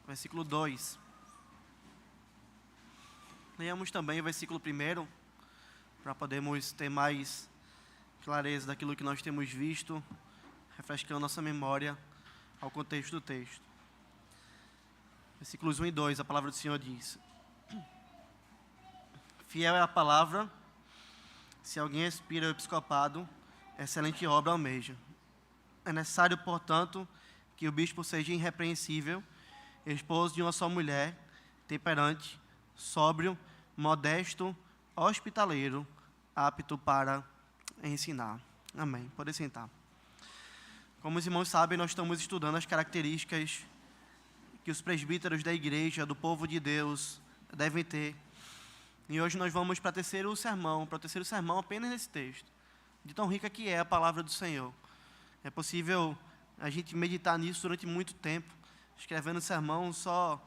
versículo 2. Leamos também o versículo 1, para podermos ter mais clareza daquilo que nós temos visto, refrescando nossa memória ao contexto do texto. Versículos 1 e 2, a palavra do Senhor diz: Fiel é a palavra, se alguém aspira ao episcopado, excelente obra almeja. É necessário, portanto, que o bispo seja irrepreensível, esposo de uma só mulher, temperante, sóbrio, modesto, hospitaleiro, apto para ensinar. Amém. Pode sentar. Como os irmãos sabem, nós estamos estudando as características que os presbíteros da igreja, do povo de Deus, devem ter. E hoje nós vamos para o terceiro sermão apenas nesse texto, de tão rica que é a palavra do Senhor. É possível a gente meditar nisso durante muito tempo, escrevendo sermão só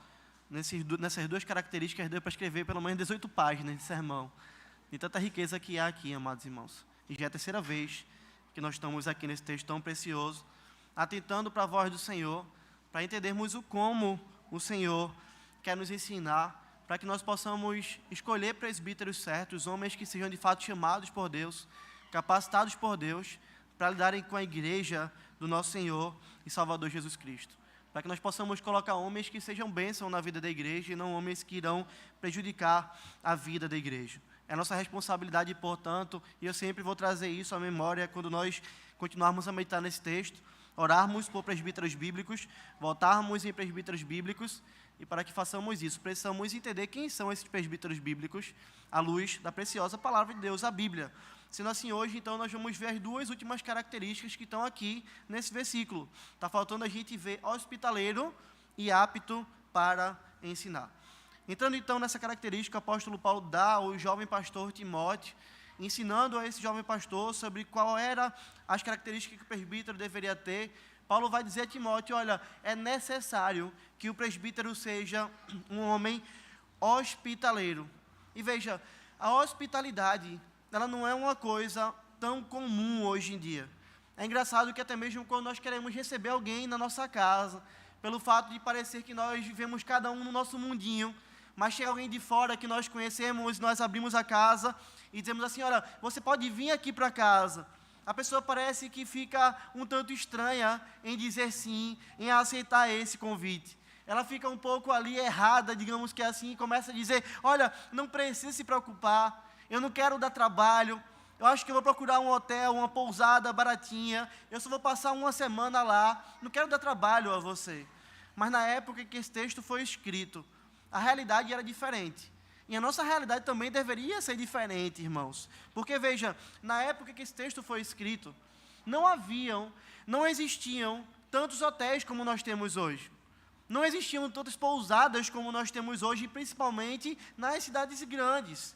nessas duas características. Deu para escrever pelo menos 18 páginas de sermão, de tanta riqueza que há aqui, amados irmãos. E já é a terceira vez que nós estamos aqui nesse texto tão precioso, atentando para a voz do Senhor, para entendermos o como o Senhor quer nos ensinar, para que nós possamos escolher presbíteros certos, homens que sejam de fato chamados por Deus, capacitados por Deus, para lidarem com a igreja do nosso Senhor e Salvador Jesus Cristo. Para que nós possamos colocar homens que sejam bênção na vida da igreja e não homens que irão prejudicar a vida da igreja. É nossa responsabilidade, portanto, e eu sempre vou trazer isso à memória quando nós continuarmos a meditar nesse texto, orarmos por presbíteros bíblicos, voltarmos em presbíteros bíblicos, e para que façamos isso, precisamos entender quem são esses presbíteros bíblicos à luz da preciosa palavra de Deus, a Bíblia. Sendo assim, hoje, então, nós vamos ver as duas últimas características que estão aqui nesse versículo. Está faltando a gente ver hospitaleiro e apto para ensinar. Entrando, então, nessa característica, o apóstolo Paulo dá ao jovem pastor Timóteo, ensinando a esse jovem pastor sobre qual eram as características que o presbítero deveria ter. Paulo vai dizer a Timóteo: olha, é necessário que o presbítero seja um homem hospitaleiro. E veja, a hospitalidade, ela não é uma coisa tão comum hoje em dia. É engraçado que até mesmo quando nós queremos receber alguém na nossa casa, pelo fato de parecer que nós vivemos cada um no nosso mundinho, mas chega alguém de fora que nós conhecemos, nós abrimos a casa e dizemos assim: olha, você pode vir aqui para casa. A pessoa parece que fica um tanto estranha em dizer sim, em aceitar esse convite. Ela fica um pouco ali errada, digamos que assim, e começa a dizer: olha, não precisa se preocupar, eu não quero dar trabalho, eu acho que eu vou procurar um hotel, uma pousada baratinha, eu só vou passar uma semana lá, não quero dar trabalho a você. Mas na época que esse texto foi escrito, a realidade era diferente. E a nossa realidade também deveria ser diferente, irmãos. Porque, veja, na época que esse texto foi escrito, não existiam tantos hotéis como nós temos hoje. Não existiam tantas pousadas como nós temos hoje, principalmente nas cidades grandes.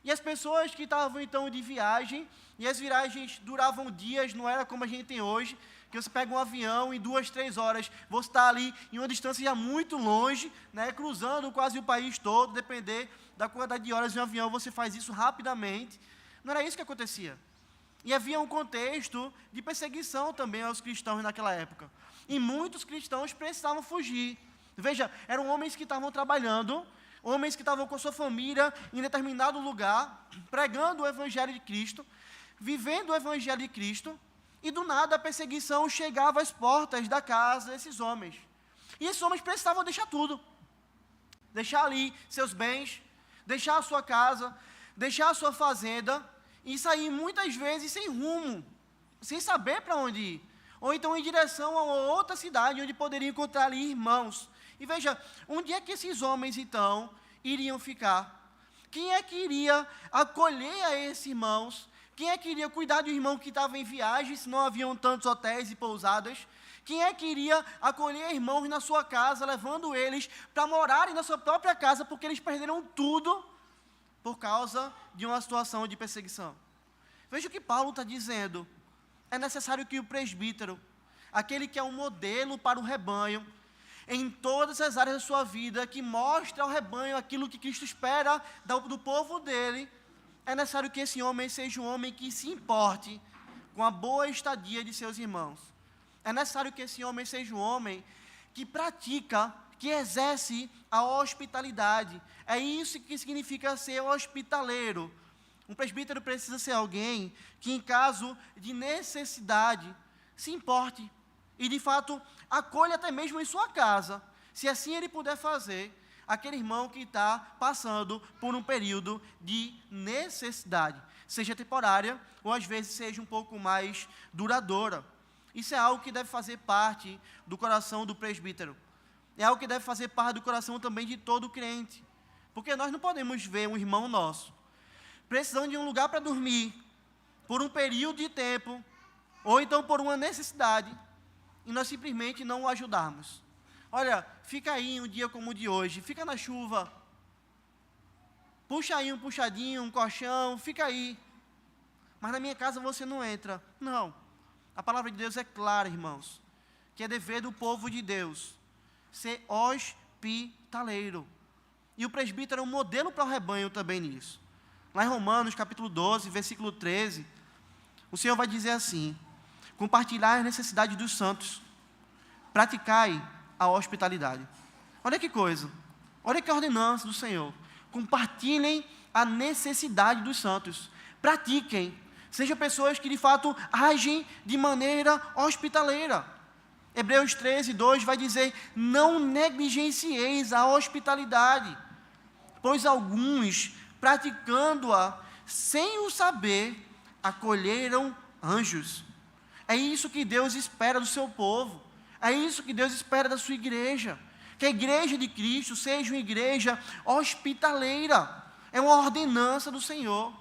E as pessoas que estavam, então, de viagem, e as viagens duravam dias, não era como a gente tem hoje, que você pega um avião, em 2, 3 horas, você está ali em uma distância já muito longe, né, cruzando quase o país todo, depender da quantidade de horas de um avião, você faz isso rapidamente. Não era isso que acontecia. E havia um contexto de perseguição também aos cristãos naquela época. E muitos cristãos precisavam fugir. Veja, eram homens que estavam trabalhando, homens que estavam com sua família em determinado lugar, pregando o Evangelho de Cristo, vivendo o Evangelho de Cristo, e do nada a perseguição chegava às portas da casa desses homens. E esses homens precisavam deixar tudo. Deixar ali seus bens, deixar a sua casa, deixar a sua fazenda, e sair muitas vezes sem rumo, sem saber para onde ir. Ou então em direção a outra cidade, onde poderiam encontrar ali irmãos. E veja, onde é que esses homens então iriam ficar? Quem é que iria acolher a esses irmãos? Quem é que iria cuidar do irmão que estava em viagem, se não haviam tantos hotéis e pousadas? Quem é que iria acolher irmãos na sua casa, levando eles para morarem na sua própria casa, porque eles perderam tudo por causa de uma situação de perseguição? Veja o que Paulo está dizendo. É necessário que o presbítero, aquele que é um modelo para o rebanho, em todas as áreas da sua vida, que mostra ao rebanho aquilo que Cristo espera do povo dele, é necessário que esse homem seja um homem que se importe com a boa estadia de seus irmãos. É necessário que esse homem seja um homem que pratica, que exerce a hospitalidade. É isso que significa ser hospitaleiro. Um presbítero precisa ser alguém que, em caso de necessidade, se importe e, de fato, acolha até mesmo em sua casa, se assim ele puder fazer, aquele irmão que está passando por um período de necessidade, seja temporária ou às vezes seja um pouco mais duradoura. Isso é algo que deve fazer parte do coração do presbítero. É algo que deve fazer parte do coração também de todo crente. Porque nós não podemos ver um irmão nosso precisando de um lugar para dormir por um período de tempo, ou então por uma necessidade, e nós simplesmente não o ajudarmos. Olha, fica aí um dia como o de hoje, fica na chuva, puxa aí um puxadinho, um colchão, fica aí. Mas na minha casa você não entra. Não. A palavra de Deus é clara, irmãos, que é dever do povo de Deus ser hospitaleiro. E o presbítero é um modelo para o rebanho também nisso. Lá em Romanos, capítulo 12, versículo 13, o Senhor vai dizer assim: compartilhar as necessidades dos santos, praticai a hospitalidade. Olha que coisa, olha que ordenança do Senhor. Compartilhem a necessidade dos santos, pratiquem, sejam pessoas que de fato agem de maneira hospitaleira. Hebreus 13, 2 vai dizer: não negligencieis a hospitalidade, pois alguns, praticando-a sem o saber, acolheram anjos. É isso que Deus espera do seu povo, é isso que Deus espera da sua igreja, que a igreja de Cristo seja uma igreja hospitaleira. É uma ordenança do Senhor,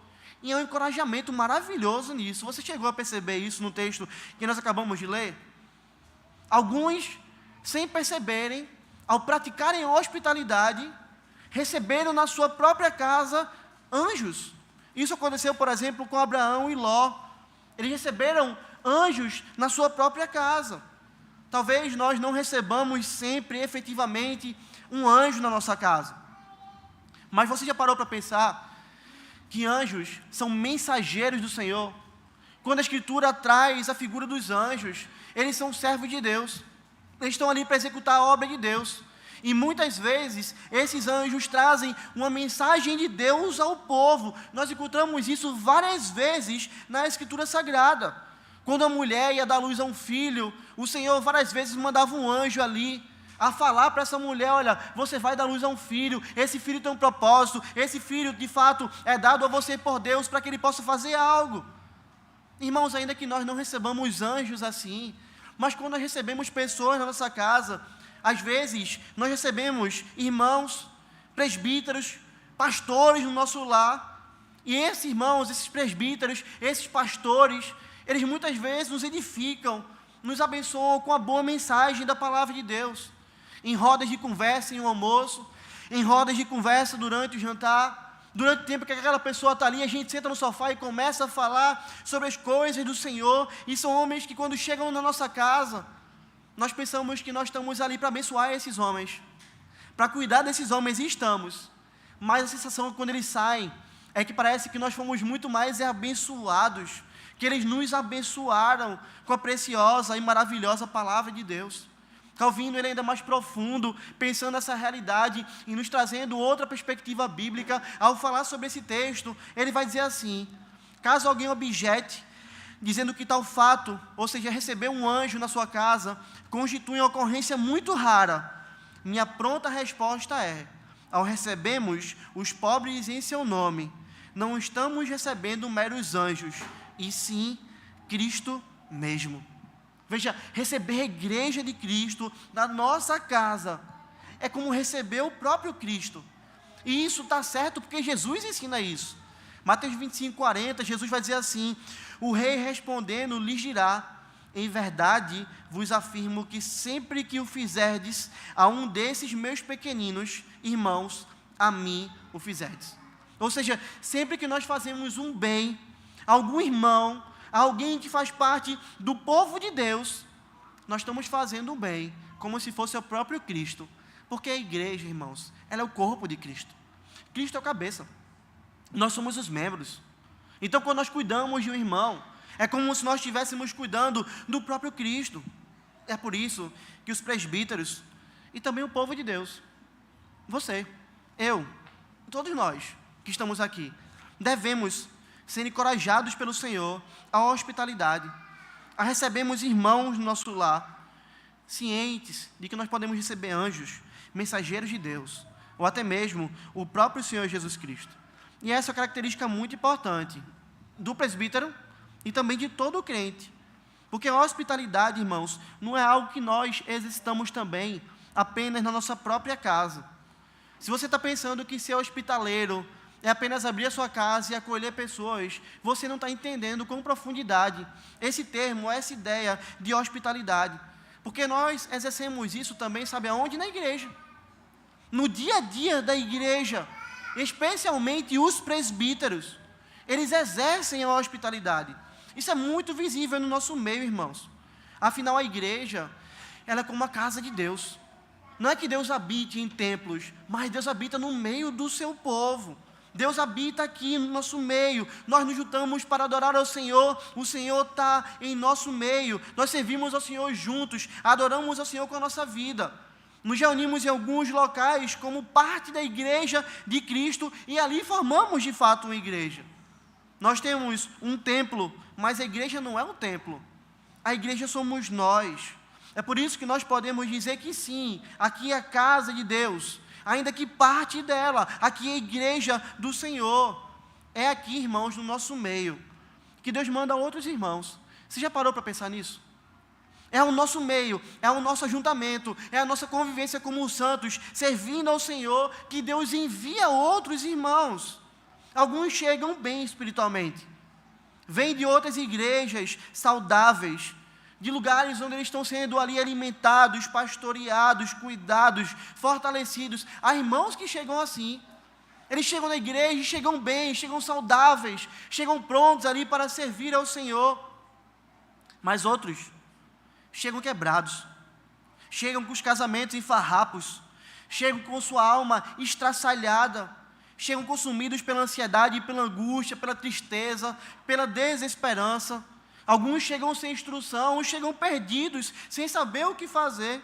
e é um encorajamento maravilhoso nisso. Você chegou a perceber isso no texto que nós acabamos de ler? Alguns, sem perceberem, ao praticarem a hospitalidade, receberam na sua própria casa anjos. Isso aconteceu, por exemplo, com Abraão e Ló. Eles receberam anjos na sua própria casa. Talvez nós não recebamos sempre, efetivamente, um anjo na nossa casa. Mas você já parou para pensar que anjos são mensageiros do Senhor? Quando a Escritura traz a figura dos anjos, eles são servos de Deus. Eles estão ali para executar a obra de Deus. E muitas vezes, esses anjos trazem uma mensagem de Deus ao povo. Nós encontramos isso várias vezes na Escritura Sagrada. Quando a mulher ia dar luz a um filho, o Senhor várias vezes mandava um anjo ali a falar para essa mulher: olha, você vai dar luz a um filho, esse filho tem um propósito, esse filho de fato é dado a você por Deus para que ele possa fazer algo. Irmãos, ainda que nós não recebamos anjos assim, mas quando nós recebemos pessoas na nossa casa, às vezes nós recebemos irmãos, presbíteros, pastores no nosso lar, e esses irmãos, esses presbíteros, esses pastores, eles muitas vezes nos edificam, nos abençoam com a boa mensagem da palavra de Deus, em rodas de conversa em um almoço, em rodas de conversa durante o jantar, durante o tempo que aquela pessoa está ali, a gente senta no sofá e começa a falar sobre as coisas do Senhor, e são homens que quando chegam na nossa casa, nós pensamos que nós estamos ali para abençoar esses homens, para cuidar desses homens, e estamos, mas a sensação quando eles saem, é que parece que nós fomos muito mais abençoados, que eles nos abençoaram com a preciosa e maravilhosa palavra de Deus. Calvino, ele é ainda mais profundo, pensando nessa realidade e nos trazendo outra perspectiva bíblica. Ao falar sobre esse texto, ele vai dizer assim: caso alguém objete, dizendo que tal fato, ou seja, receber um anjo na sua casa, constitui uma ocorrência muito rara, minha pronta resposta é: ao recebemos os pobres em seu nome, não estamos recebendo meros anjos, e sim Cristo mesmo. Veja, receber a igreja de Cristo na nossa casa é como receber o próprio Cristo. E isso está certo porque Jesus ensina isso. Mateus 25, 40, Jesus vai dizer assim: o rei respondendo lhes dirá: em verdade vos afirmo que sempre que o fizerdes a um desses meus pequeninos irmãos, a mim o fizerdes. Ou seja, sempre que nós fazemos um bem a algum irmão, a alguém que faz parte do povo de Deus, nós estamos fazendo um bem, como se fosse o próprio Cristo. Porque a igreja, irmãos, ela é o corpo de Cristo. Cristo é a cabeça. Nós somos os membros. Então, quando nós cuidamos de um irmão, é como se nós estivéssemos cuidando do próprio Cristo. É por isso que os presbíteros, e também o povo de Deus. Você, eu, todos nós que estamos aqui, devemos ser encorajados pelo Senhor à hospitalidade, a recebermos irmãos no nosso lar, cientes de que nós podemos receber anjos, mensageiros de Deus, ou até mesmo o próprio Senhor Jesus Cristo. E essa é uma característica muito importante do presbítero e também de todo o crente. Porque a hospitalidade, irmãos, não é algo que nós exercitamos também apenas na nossa própria casa. Se você está pensando que ser hospitaleiro é apenas abrir a sua casa e acolher pessoas, você não está entendendo com profundidade esse termo, essa ideia de hospitalidade. Porque nós exercemos isso também, sabe aonde? Na igreja. No dia a dia da igreja, especialmente os presbíteros, eles exercem a hospitalidade. Isso é muito visível no nosso meio, irmãos. Afinal, a igreja, ela é como a casa de Deus. Não é que Deus habite em templos, mas Deus habita no meio do seu povo. Deus habita aqui no nosso meio. Nós nos juntamos para adorar ao Senhor. O Senhor está em nosso meio. Nós servimos ao Senhor juntos. Adoramos ao Senhor com a nossa vida. Nos reunimos em alguns locais como parte da igreja de Cristo e ali formamos de fato uma igreja. Nós temos um templo, mas a igreja não é um templo. A igreja somos nós. É por isso que nós podemos dizer que sim, aqui é a casa de Deus, ainda que parte dela, aqui é a igreja do Senhor. É aqui, irmãos, no nosso meio, que Deus manda outros irmãos. Você já parou para pensar nisso? É o nosso meio, é o nosso ajuntamento, é a nossa convivência como os santos, servindo ao Senhor, que Deus envia outros irmãos. Alguns chegam bem espiritualmente, vêm de outras igrejas saudáveis, de lugares onde eles estão sendo ali alimentados, pastoreados, cuidados, fortalecidos. Há irmãos que chegam assim, eles chegam na igreja, chegam bem, chegam saudáveis, chegam prontos ali para servir ao Senhor. Mas outros chegam quebrados, chegam com os casamentos em farrapos, chegam com sua alma estraçalhada, chegam consumidos pela ansiedade, pela angústia, pela tristeza, pela desesperança. Alguns chegam sem instrução, chegam perdidos, sem saber o que fazer.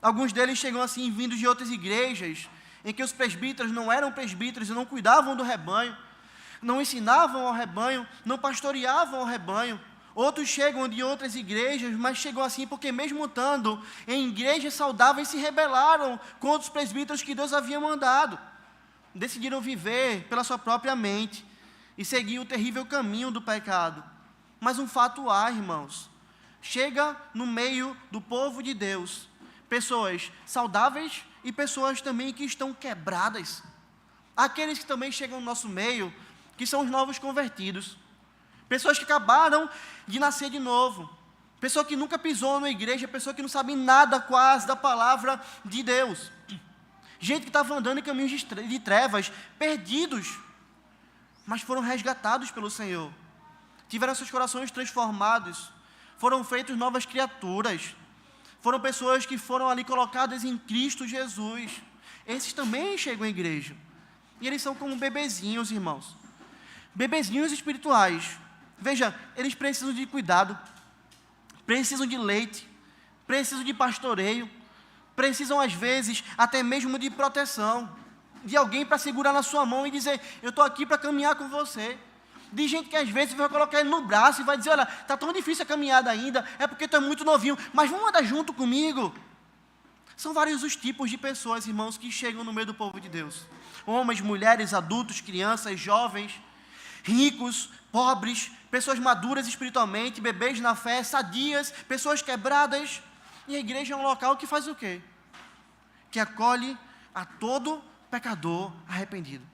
Alguns deles chegam assim, vindos de outras igrejas, em que os presbíteros não eram presbíteros e não cuidavam do rebanho, não ensinavam ao rebanho, não pastoreavam ao rebanho. Outros chegam de outras igrejas, mas chegam assim porque mesmo estando em igrejas saudáveis, se rebelaram contra os presbíteros que Deus havia mandado. Decidiram viver pela sua própria mente e seguir o terrível caminho do pecado. Mas um fato há, irmãos, chega no meio do povo de Deus, pessoas saudáveis e pessoas também que estão quebradas. Aqueles que também chegam no nosso meio, que são os novos convertidos. Pessoas que acabaram de nascer de novo. Pessoa que nunca pisou na igreja, pessoa que não sabe nada quase da palavra de Deus. Gente que estava andando em caminhos de trevas, perdidos, mas foram resgatados pelo Senhor. Tiveram seus corações transformados, foram feitos novas criaturas, foram pessoas que foram ali colocadas em Cristo Jesus. Esses também chegam à igreja, e eles são como bebezinhos, irmãos, bebezinhos espirituais. Veja, eles precisam de cuidado, precisam de leite, precisam de pastoreio, precisam às vezes até mesmo de proteção, de alguém para segurar na sua mão e dizer, eu estou aqui para caminhar com você. De gente que às vezes vai colocar ele no braço e vai dizer, olha, está tão difícil a caminhada ainda, é porque tu é muito novinho, mas vamos andar junto comigo. São vários os tipos de pessoas, irmãos, que chegam no meio do povo de Deus. Homens, mulheres, adultos, crianças, jovens, ricos, pobres, pessoas maduras espiritualmente, bebês na fé, sadias, pessoas quebradas. E a igreja é um local que faz o quê? Que acolhe a todo pecador arrependido.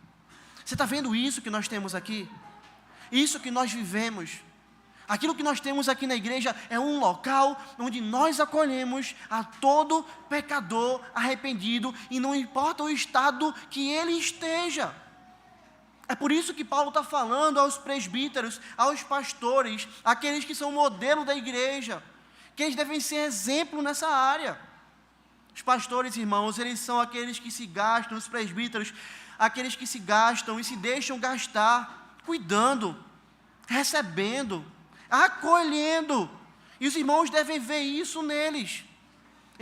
Você está vendo isso que nós temos aqui? Isso que nós vivemos, aquilo que nós temos aqui na igreja é um local onde nós acolhemos a todo pecador arrependido e não importa o estado que ele esteja. É por isso que Paulo está falando aos presbíteros, aos pastores, aqueles que são modelo da igreja, que eles devem ser exemplo nessa área. Os pastores, irmãos, eles são aqueles que se gastam, os presbíteros, aqueles que se gastam e se deixam gastar, cuidando, recebendo, acolhendo. E os irmãos devem ver isso neles.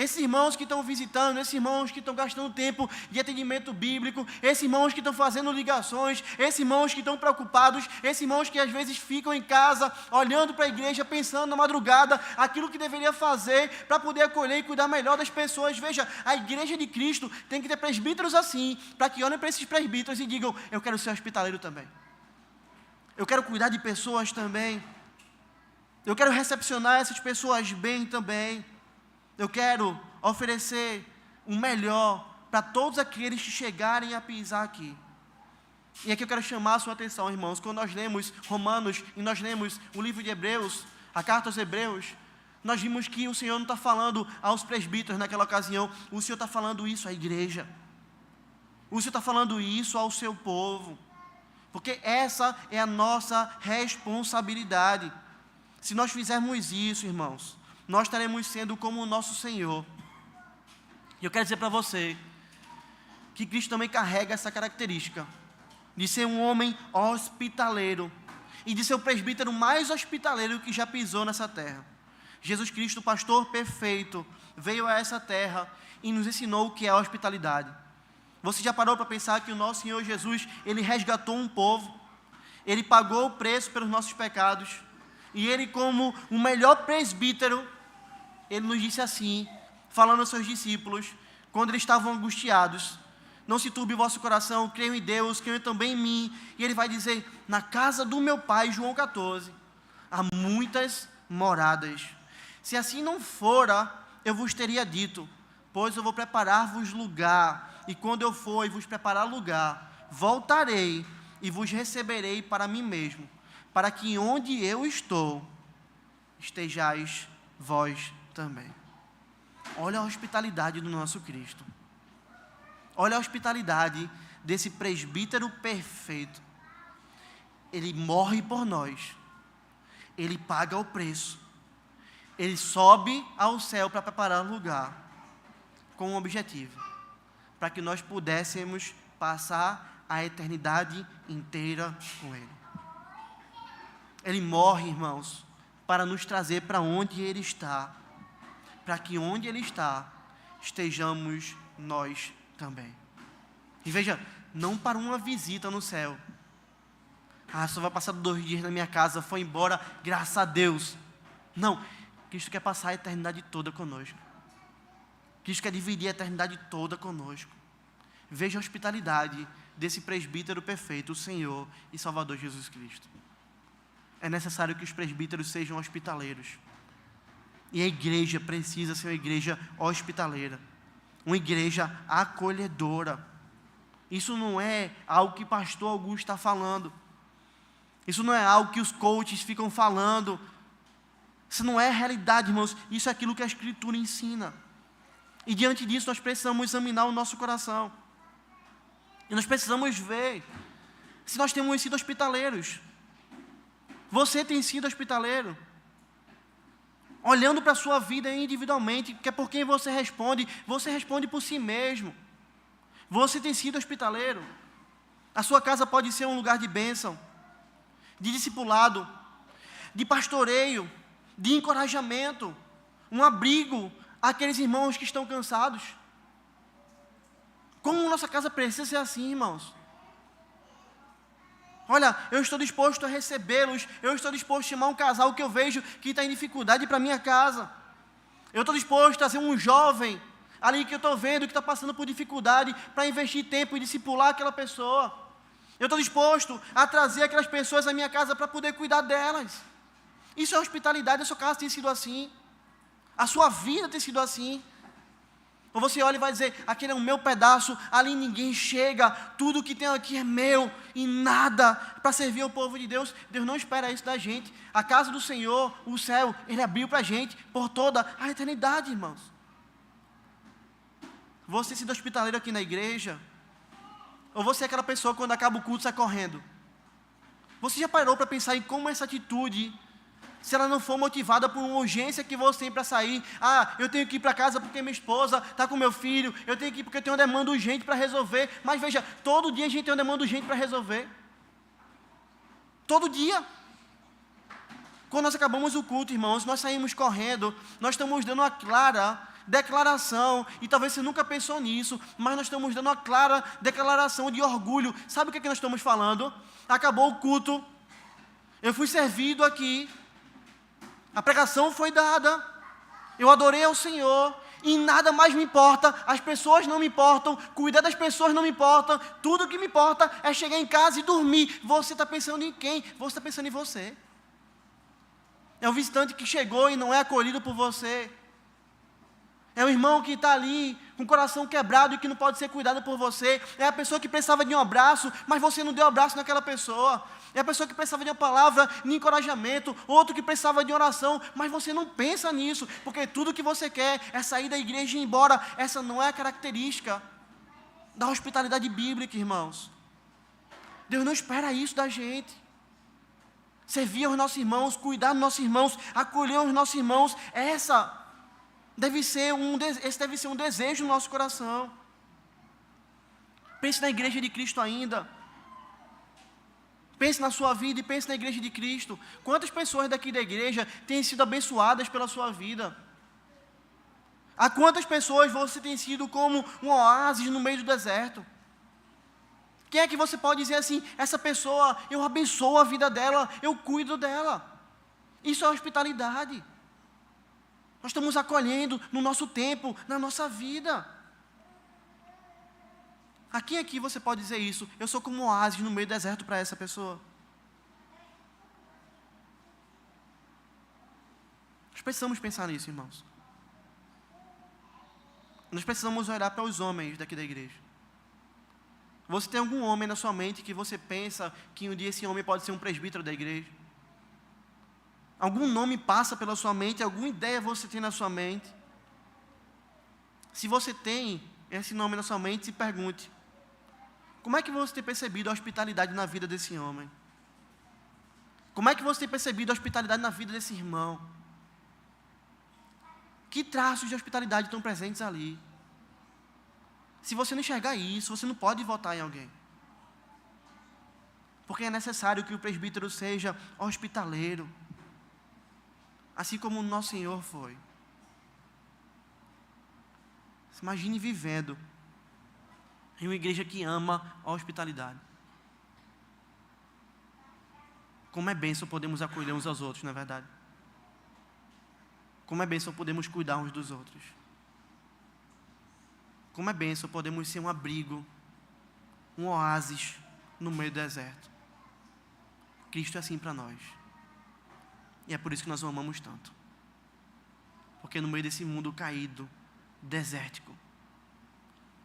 Esses irmãos que estão visitando, esses irmãos que estão gastando tempo de atendimento bíblico, esses irmãos que estão fazendo ligações, esses irmãos que estão preocupados, esses irmãos que às vezes ficam em casa, olhando para a igreja, pensando na madrugada, aquilo que deveria fazer para poder acolher e cuidar melhor das pessoas. Veja, a igreja de Cristo tem que ter presbíteros assim, para que olhem para esses presbíteros e digam, eu quero ser hospitaleiro também. Eu quero cuidar de pessoas também. Eu quero recepcionar essas pessoas bem também. Eu quero oferecer o melhor para todos aqueles que chegarem a pisar aqui. E aqui eu quero chamar a sua atenção, irmãos, quando nós lemos Romanos e nós lemos o livro de Hebreus, a carta aos Hebreus, nós vimos que o Senhor não está falando aos presbíteros naquela ocasião, o Senhor está falando isso à igreja. O Senhor está falando isso ao seu povo, porque essa é a nossa responsabilidade. Se nós fizermos isso, irmãos, nós estaremos sendo como o nosso Senhor. E eu quero dizer para você que Cristo também carrega essa característica de ser um homem hospitaleiro e de ser o presbítero mais hospitaleiro que já pisou nessa terra. Jesus Cristo, o pastor perfeito, veio a essa terra e nos ensinou o que é a hospitalidade. Você já parou para pensar que o nosso Senhor Jesus, Ele resgatou um povo, Ele pagou o preço pelos nossos pecados, e Ele, como o melhor presbítero, Ele nos disse assim, falando aos seus discípulos, quando eles estavam angustiados, não se turbe o vosso coração, creiam em Deus, creiam também em mim. E Ele vai dizer, na casa do meu Pai, João 14, há muitas moradas. Se assim não fora, eu vos teria dito, pois eu vou preparar-vos lugar, e quando eu for e vos preparar lugar, voltarei e vos receberei para mim mesmo, para que onde eu estou, estejais vós também. Olha a hospitalidade do nosso Cristo. Olha a hospitalidade desse presbítero perfeito. Ele morre por nós. Ele paga o preço. Ele sobe ao céu para preparar lugar, com um objetivo, para que nós pudéssemos passar a eternidade inteira com Ele. Ele morre, irmãos, para nos trazer para onde Ele está, para que onde Ele está, estejamos nós também. E veja, não para uma visita no céu. Só vai passar 2 dias na minha casa, foi embora, graças a Deus. Não, Cristo quer passar a eternidade toda conosco. Cristo quer dividir a eternidade toda conosco. Veja a hospitalidade desse presbítero perfeito, o Senhor e Salvador Jesus Cristo. É necessário que os presbíteros sejam hospitaleiros. E a igreja precisa ser uma igreja hospitaleira, uma igreja acolhedora. Isso não é algo que pastor Augusto está falando. Isso não é algo que os coaches ficam falando. Isso não é realidade, irmãos. Isso é aquilo que a Escritura ensina. E diante disso nós precisamos examinar o nosso coração. E nós precisamos ver se nós temos sido hospitaleiros. Você tem sido hospitaleiro? Olhando para a sua vida individualmente, que é por quem você responde por si mesmo. Você tem sido hospitaleiro? A sua casa pode ser um lugar de bênção, de discipulado, de pastoreio, de encorajamento, um abrigo àqueles irmãos que estão cansados. Como nossa casa precisa ser assim, irmãos? Olha, eu estou disposto a recebê-los, eu estou disposto a chamar um casal que eu vejo que está em dificuldade para a minha casa. Eu estou disposto a trazer um jovem ali que eu estou vendo que está passando por dificuldade para investir tempo e discipular aquela pessoa. Eu estou disposto a trazer aquelas pessoas à minha casa para poder cuidar delas. Isso é hospitalidade, a sua casa tem sido assim. A sua vida tem sido assim. Ou você olha e vai dizer, aquele é o meu pedaço, ali ninguém chega, tudo que tem aqui é meu, e nada para servir ao povo de Deus. Deus não espera isso da gente. A casa do Senhor, o céu, Ele abriu para a gente por toda a eternidade, irmãos. Você sendo hospitaleiro aqui na igreja, ou você é aquela pessoa que quando acaba o culto sai correndo? Você já parou para pensar em como essa atitude, se ela não for motivada por uma urgência que você tem para sair, eu tenho que ir para casa porque minha esposa está com meu filho, eu tenho que ir porque eu tenho uma demanda urgente para resolver, mas veja, todo dia a gente tem uma demanda urgente para resolver, todo dia. Quando nós acabamos o culto, irmãos, nós saímos correndo, nós estamos dando uma clara declaração, e talvez você nunca pensou nisso, mas nós estamos dando uma clara declaração de orgulho. Sabe o que é que nós estamos falando? Acabou o culto, eu fui servido aqui, a pregação foi dada, eu adorei ao Senhor, e nada mais me importa, as pessoas não me importam, cuidar das pessoas não me importa, tudo que me importa é chegar em casa e dormir. Você está pensando em quem? Você está pensando em você. É o visitante que chegou e não é acolhido por você. É o irmão que está ali com o coração quebrado e que não pode ser cuidado por você. É a pessoa que precisava de um abraço, mas você não deu abraço naquela pessoa. É a pessoa que precisava de uma palavra de encorajamento, outro que precisava de oração, mas você não pensa nisso, porque tudo que você quer é sair da igreja e ir embora. Essa não é a característica da hospitalidade bíblica, irmãos. Deus não espera isso da gente. Servir aos nossos irmãos, cuidar dos nossos irmãos, acolher os nossos irmãos, esse deve ser um desejo no nosso coração. Pense na igreja de Cristo ainda. Pense na sua vida e pense na igreja de Cristo. Quantas pessoas daqui da igreja têm sido abençoadas pela sua vida? A quantas pessoas você tem sido como um oásis no meio do deserto? Quem é que você pode dizer assim, essa pessoa, eu abençoo a vida dela, eu cuido dela? Isso é hospitalidade. Nós estamos acolhendo no nosso tempo, na nossa vida. A quem aqui você pode dizer isso? Eu sou como um oásis no meio do deserto para essa pessoa. Nós precisamos pensar nisso, irmãos. Nós precisamos olhar para os homens daqui da igreja. Você tem algum homem na sua mente que você pensa que um dia esse homem pode ser um presbítero da igreja? Algum nome passa pela sua mente, alguma ideia você tem na sua mente? Se você tem esse nome na sua mente, se pergunte, como é que você tem percebido a hospitalidade na vida desse homem? Como é que você tem percebido a hospitalidade na vida desse irmão? Que traços de hospitalidade estão presentes ali? Se você não enxergar isso, você não pode votar em alguém. Porque é necessário que o presbítero seja hospitaleiro, assim como o nosso Senhor foi. Se imagine vivendo em uma igreja que ama a hospitalidade. Como é bênção podemos acolher uns aos outros, não é verdade? Como é bênção podemos cuidar uns dos outros. Como é bênção podemos ser um abrigo, um oásis no meio do deserto. Cristo é assim para nós. E é por isso que nós o amamos tanto. Porque no meio desse mundo caído, desértico,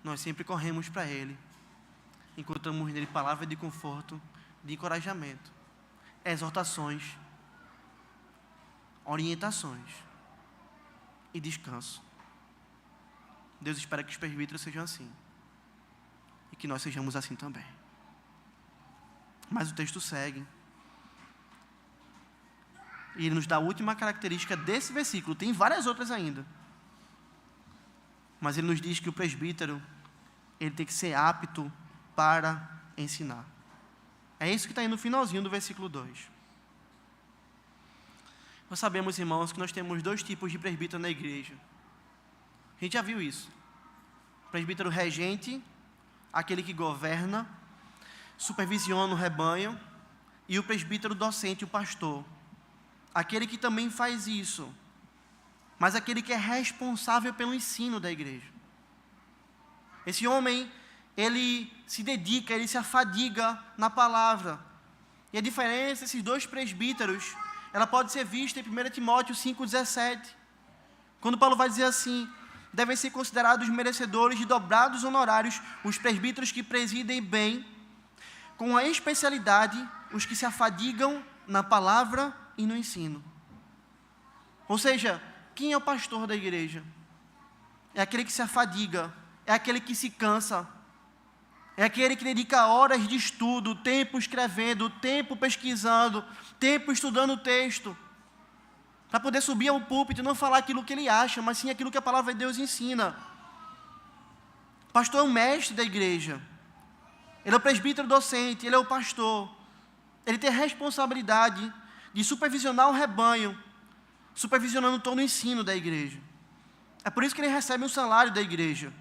nós sempre corremos para Ele. Encontramos nele palavras de conforto, de encorajamento, exortações, orientações e descanso. Deus espera que os presbíteros sejam assim. E que nós sejamos assim também. Mas o texto segue. E ele nos dá a última característica desse versículo. Tem várias outras ainda. Mas ele nos diz que o presbítero, ele tem que ser apto para ensinar. É isso que está aí no finalzinho do versículo 2. Nós sabemos, irmãos, que nós temos dois tipos de presbítero na igreja. A gente já viu isso. Presbítero regente, aquele que governa, supervisiona o rebanho, e o presbítero docente, o pastor, aquele que também faz isso, mas aquele que é responsável pelo ensino da igreja. Esse homem, ele se dedica, ele se afadiga na palavra. E a diferença desses dois presbíteros, ela pode ser vista em 1 Timóteo 5,17. Quando Paulo vai dizer assim, devem ser considerados merecedores de dobrados honorários os presbíteros que presidem bem, com a especialidade os que se afadigam na palavra e no ensino. Ou seja, quem é o pastor da igreja? É aquele que se afadiga, é aquele que se cansa, é aquele que dedica horas de estudo, tempo escrevendo, tempo pesquisando, tempo estudando o texto, para poder subir ao púlpito e não falar aquilo que ele acha, mas sim aquilo que a palavra de Deus ensina. O pastor é o mestre da igreja, ele é o presbítero docente, ele é o pastor, ele tem a responsabilidade de supervisionar o rebanho, supervisionando todo o ensino da igreja. É por isso que ele recebe um salário da igreja,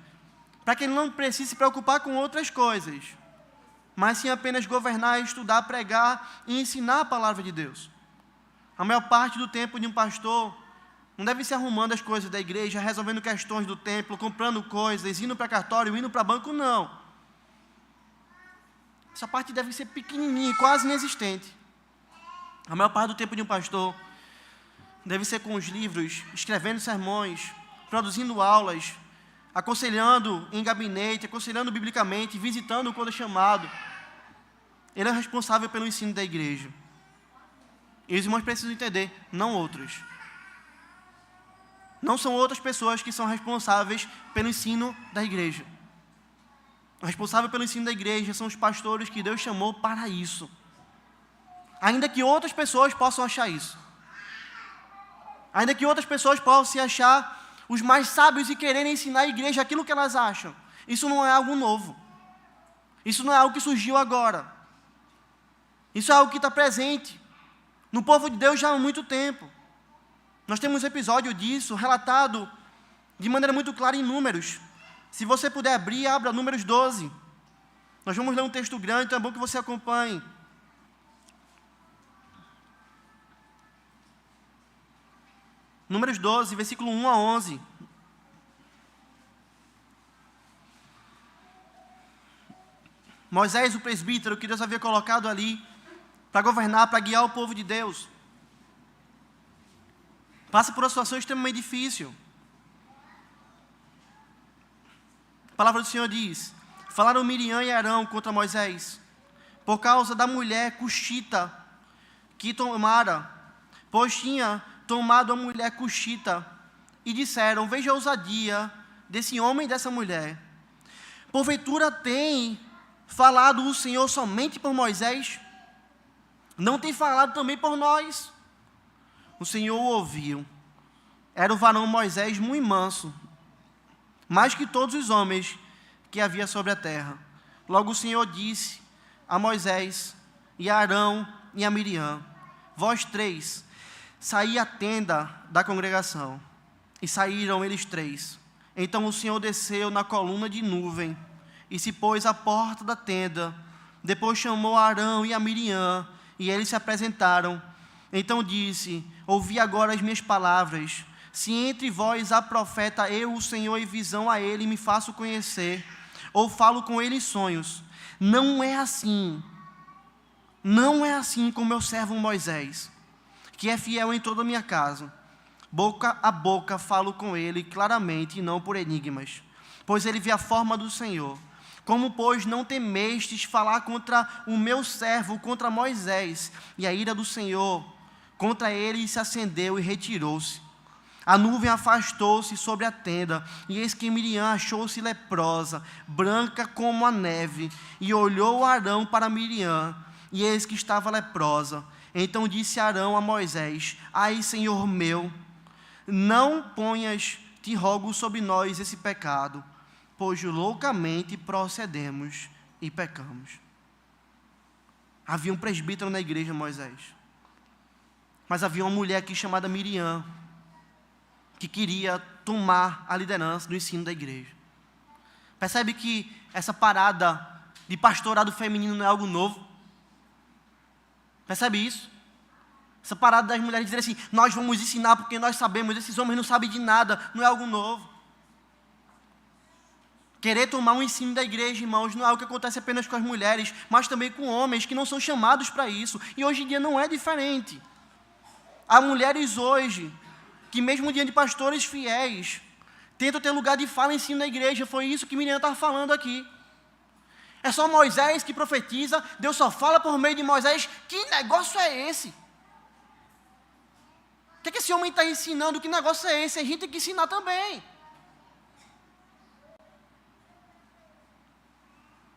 para que ele não precise se preocupar com outras coisas, mas sim apenas governar, estudar, pregar e ensinar a palavra de Deus. A maior parte do tempo de um pastor não deve ser arrumando as coisas da igreja, resolvendo questões do templo, comprando coisas, indo para cartório, indo para banco, não. Essa parte deve ser pequenininha, quase inexistente. A maior parte do tempo de um pastor deve ser com os livros, escrevendo sermões, produzindo aulas, aconselhando em gabinete, aconselhando biblicamente, visitando quando é chamado. Ele é responsável pelo ensino da igreja. E os irmãos precisam entender, não outros. Não são outras pessoas que são responsáveis pelo ensino da igreja. O responsável pelo ensino da igreja são os pastores que Deus chamou para isso. Ainda que outras pessoas possam achar isso. Ainda que outras pessoas possam se achar os mais sábios e quererem ensinar a igreja aquilo que elas acham. Isso não é algo novo. Isso não é algo que surgiu agora. Isso é algo que está presente no povo de Deus já há muito tempo. Nós temos um episódio disso relatado de maneira muito clara em Números. Se você puder abrir, abra Números 12. Nós vamos ler um texto grande, então é bom que você acompanhe. Números 12, versículo 1 a 11. Moisés, o presbítero, que Deus havia colocado ali para governar, para guiar o povo de Deus, passa por uma situação extremamente difícil. A palavra do Senhor diz: falaram Miriam e Arão contra Moisés, por causa da mulher cuxita que tomara, pois tinha tomado a mulher cuxita, e disseram: veja a ousadia desse homem e dessa mulher. Porventura tem falado o Senhor somente por Moisés? Não tem falado também por nós? O Senhor o ouviu. Era o varão Moisés muito manso, mais que todos os homens que havia sobre a terra. Logo o Senhor disse a Moisés, e a Arão e a Miriam: vós três, saí à tenda da congregação. E saíram eles três. Então o Senhor desceu na coluna de nuvem, e se pôs à porta da tenda. Depois chamou a Arão e a Miriam, e eles se apresentaram. Então disse: ouvi agora as minhas palavras. Se entre vós há profeta, eu, o Senhor, em visão a ele, me faço conhecer, ou falo com ele em sonhos. Não é assim com meu servo Moisés, que é fiel em toda a minha casa. Boca a boca falo com ele claramente, e não por enigmas, pois ele vê a forma do Senhor. Como, pois, não temestes falar contra o meu servo, contra Moisés? E a ira do Senhor contra ele se acendeu e retirou-se. A nuvem afastou-se sobre a tenda, e eis que Miriam achou-se leprosa, branca como a neve, e olhou Arão para Miriam, e eis que estava leprosa. Então disse Arão a Moisés: ai, Senhor meu, não ponhas, te rogo, sobre nós esse pecado, pois loucamente procedemos e pecamos. Havia um presbítero na igreja, Moisés, mas havia uma mulher aqui chamada Miriam, que queria tomar a liderança do ensino da igreja. Percebe que essa parada de pastorado feminino não é algo novo? Percebe isso? Essa parada das mulheres dizerem assim: nós vamos ensinar porque nós sabemos, esses homens não sabem de nada, não é algo novo. Querer tomar um ensino da igreja, irmãos, não é algo que acontece apenas com as mulheres, mas também com homens que não são chamados para isso. E hoje em dia não é diferente. Há mulheres hoje que, mesmo diante de pastores fiéis, tentam ter lugar de fala e ensino na igreja. Foi isso que Miriam estava falando aqui. É só Moisés que profetiza, Deus só fala por meio de Moisés. Que negócio é esse? O que é que esse homem está ensinando? Que negócio é esse? A gente tem que ensinar também.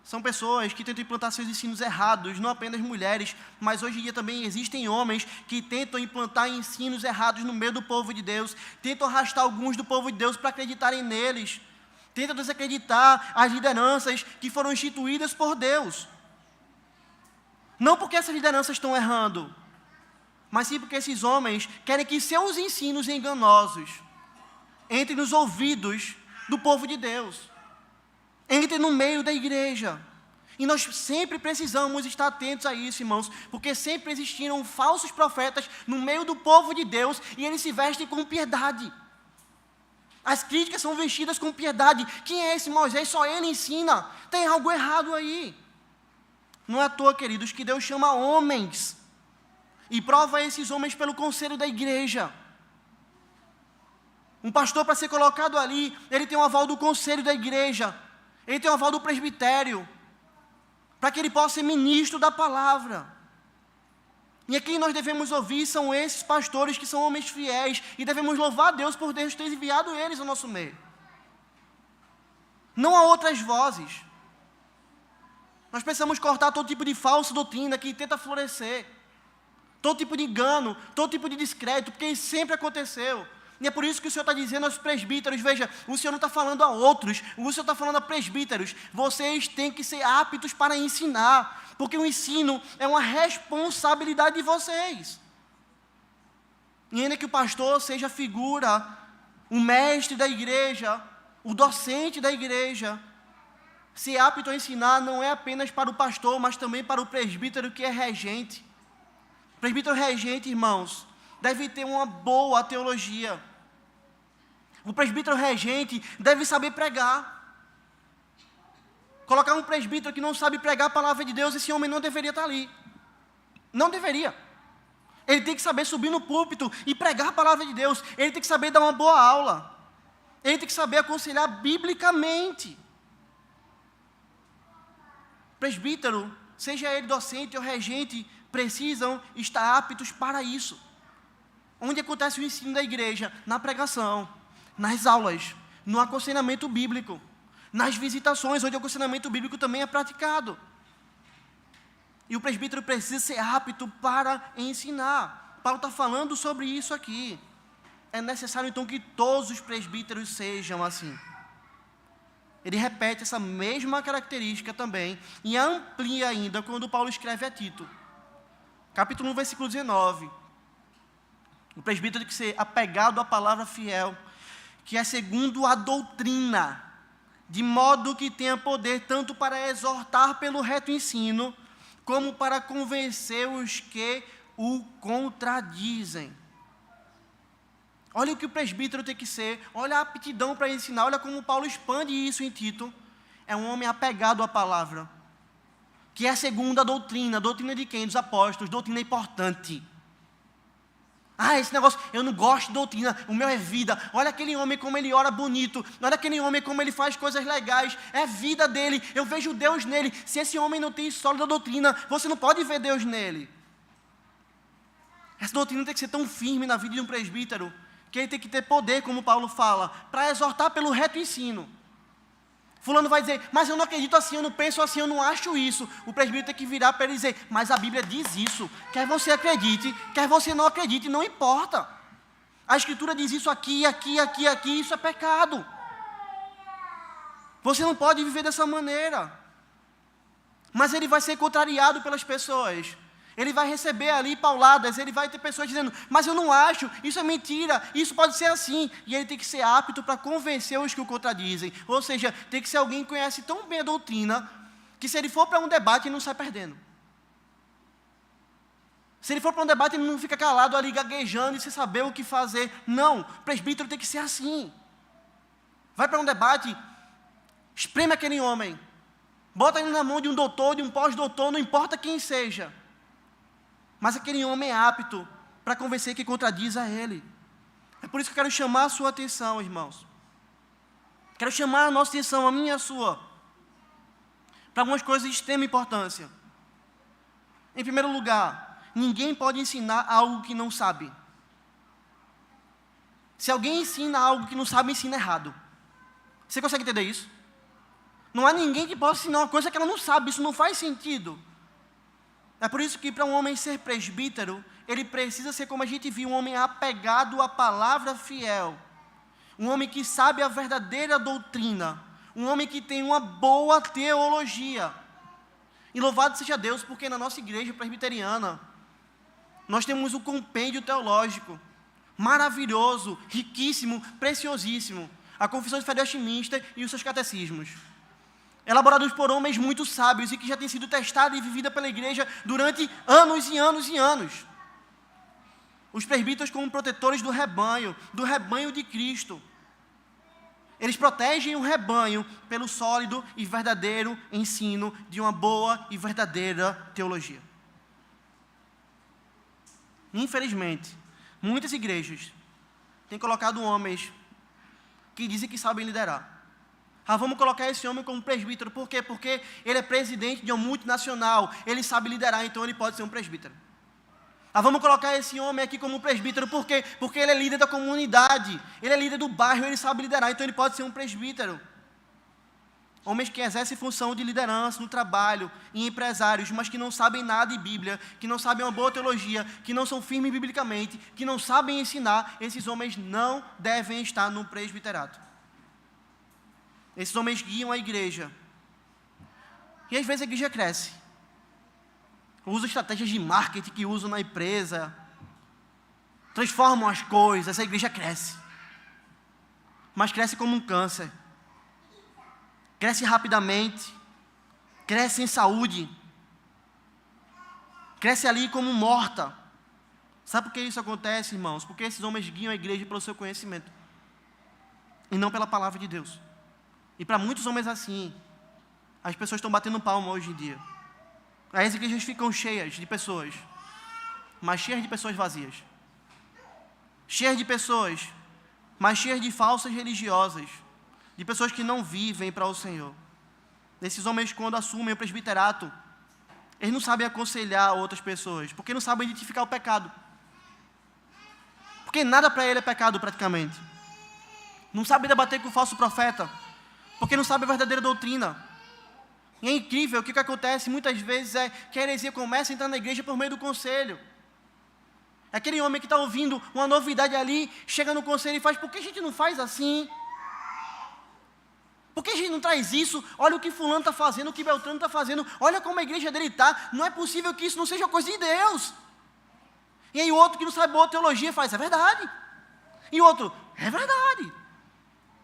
São pessoas que tentam implantar seus ensinos errados, não apenas mulheres, mas hoje em dia também existem homens que tentam implantar ensinos errados no meio do povo de Deus, tentam arrastar alguns do povo de Deus para acreditarem neles, tentam desacreditar as lideranças que foram instituídas por Deus. Não porque essas lideranças estão errando, mas sim porque esses homens querem que seus ensinos enganosos entre nos ouvidos do povo de Deus, entre no meio da igreja. E nós sempre precisamos estar atentos a isso, irmãos, porque sempre existiram falsos profetas no meio do povo de Deus e eles se vestem com piedade. As críticas são vestidas com piedade. Quem é esse Moisés? Só ele ensina. Tem algo errado aí. Não é à toa, queridos, que Deus chama homens e prova esses homens pelo conselho da igreja. Um pastor, para ser colocado ali, ele tem o aval do conselho da igreja, ele tem o aval do presbitério, para que ele possa ser ministro da palavra. E a quem nós devemos ouvir são esses pastores que são homens fiéis, e devemos louvar a Deus por Deus ter enviado eles ao nosso meio. Não há outras vozes. Nós precisamos cortar todo tipo de falsa doutrina que tenta florescer, todo tipo de engano, todo tipo de descrédito, porque isso sempre aconteceu. E é por isso que o Senhor está dizendo aos presbíteros, veja, o Senhor não está falando a outros, o Senhor está falando a presbíteros, vocês têm que ser aptos para ensinar, porque o ensino é uma responsabilidade de vocês. E ainda que o pastor seja a figura, o mestre da igreja, o docente da igreja, ser apto a ensinar não é apenas para o pastor, mas também para o presbítero que é regente. O presbítero regente, irmãos, deve ter uma boa teologia. O presbítero regente deve saber pregar. Colocar um presbítero que não sabe pregar a palavra de Deus, esse homem não deveria estar ali. Não deveria. Ele tem que saber subir no púlpito e pregar a palavra de Deus. Ele tem que saber dar uma boa aula. Ele tem que saber aconselhar biblicamente. Presbítero, seja ele docente ou regente, precisam estar aptos para isso. Onde acontece o ensino da igreja? Na pregação, nas aulas, no aconselhamento bíblico, nas visitações, onde o aconselhamento bíblico também é praticado. E o presbítero precisa ser apto para ensinar. Paulo está falando sobre isso aqui. É necessário então que todos os presbíteros sejam assim. Ele repete essa mesma característica também e amplia ainda quando Paulo escreve a Tito. Capítulo 1, versículo 19. O presbítero tem que ser apegado à palavra fiel, que é segundo a doutrina, de modo que tenha poder tanto para exortar pelo reto ensino, como para convencer os que o contradizem. Olha o que o presbítero tem que ser, olha a aptidão para ensinar, olha como Paulo expande isso em Tito. É um homem apegado à palavra, que é segundo a doutrina de quem? Dos apóstolos, doutrina importante. Esse negócio, eu não gosto de doutrina, o meu é vida. Olha aquele homem como ele ora bonito, olha aquele homem como ele faz coisas legais, é vida dele, eu vejo Deus nele. Se esse homem não tem sólida doutrina, você não pode ver Deus nele. Essa doutrina tem que ser tão firme na vida de um presbítero, que ele tem que ter poder, como Paulo fala, para exortar pelo reto ensino. Fulano vai dizer, mas eu não acredito assim, eu não penso assim, eu não acho isso. O presbítero tem que virar para ele dizer, mas a Bíblia diz isso. Quer você acredite, quer você não acredite, não importa. A Escritura diz isso aqui, isso é pecado. Você não pode viver dessa maneira. Mas ele vai ser contrariado pelas pessoas. Ele vai receber ali pauladas, ele vai ter pessoas dizendo, mas eu não acho, isso é mentira, isso pode ser assim. E ele tem que ser apto para convencer os que o contradizem. Ou seja, tem que ser alguém que conhece tão bem a doutrina, que se ele for para um debate, ele não sai perdendo. Se ele for para um debate, ele não fica calado ali, gaguejando e sem saber o que fazer. Não, o presbítero tem que ser assim. Vai para um debate, espreme aquele homem, bota ele na mão de um doutor, de um pós-doutor, não importa quem seja. Mas aquele homem é apto para convencer quem contradiz a ele. É por isso que eu quero chamar a sua atenção, irmãos. Quero chamar a nossa atenção, a minha e a sua, para algumas coisas de extrema importância. Em primeiro lugar, ninguém pode ensinar algo que não sabe. Se alguém ensina algo que não sabe, ensina errado. Você consegue entender isso? Não há ninguém que possa ensinar uma coisa que ela não sabe, isso não faz sentido. É por isso que para um homem ser presbítero, ele precisa ser, como a gente viu, um homem apegado à palavra fiel. Um homem que sabe a verdadeira doutrina. Um homem que tem uma boa teologia. E louvado seja Deus, porque na nossa igreja presbiteriana, nós temos o compêndio teológico. maravilhoso, riquíssimo, preciosíssimo, a Confissão de Fé de Westminster e os seus catecismos, elaborados por homens muito sábios e que já têm sido testada e vivida pela igreja durante anos e anos e anos. Os presbíteros como protetores do rebanho de Cristo. Eles protegem o rebanho pelo sólido e verdadeiro ensino de uma boa e verdadeira teologia. Infelizmente, muitas igrejas têm colocado homens que dizem que sabem liderar. Vamos colocar esse homem como presbítero. Por quê? Porque ele é presidente de uma multinacional. Ele sabe liderar, então ele pode ser um presbítero. Vamos colocar esse homem aqui como presbítero. Por quê? Porque ele é líder da comunidade. Ele é líder do bairro, ele sabe liderar, então ele pode ser um presbítero. Homens que exercem função de liderança no trabalho, e empresários, mas que não sabem nada de Bíblia, que não sabem uma boa teologia, que não são firmes biblicamente, que não sabem ensinar, esses homens não devem estar no presbiterato. Esses homens guiam a igreja. E às vezes a igreja cresce. Usam estratégias de marketing que usam na empresa. Transformam as coisas, a igreja cresce. Mas cresce como um câncer. Cresce rapidamente. Cresce em saúde. Cresce ali como morta. Sabe por que isso acontece, irmãos? Porque esses homens guiam a igreja pelo seu conhecimento. E não pela palavra de Deus. E para muitos homens assim, as pessoas estão batendo palma hoje em dia. As igrejas ficam cheias de pessoas, mas cheias de pessoas vazias. Cheias de pessoas, mas cheias de falsas religiosas, de pessoas que não vivem para o Senhor. Esses homens, quando assumem o presbiterato, eles não sabem aconselhar outras pessoas, porque não sabem identificar o pecado. Porque nada para ele é pecado praticamente. Não sabem debater com o falso profeta, porque não sabe a verdadeira doutrina. E é incrível, o que acontece muitas vezes é que a heresia começa a entrar na igreja por meio do conselho. É aquele homem que está ouvindo uma novidade ali, chega no conselho e faz: por que a gente não faz assim? Por que a gente não traz isso? Olha o que fulano está fazendo, o que Beltrano está fazendo, olha como a igreja dele está, não é possível que isso não seja coisa de Deus. E aí o outro que não sabe boa teologia faz: é verdade. E o outro: é verdade.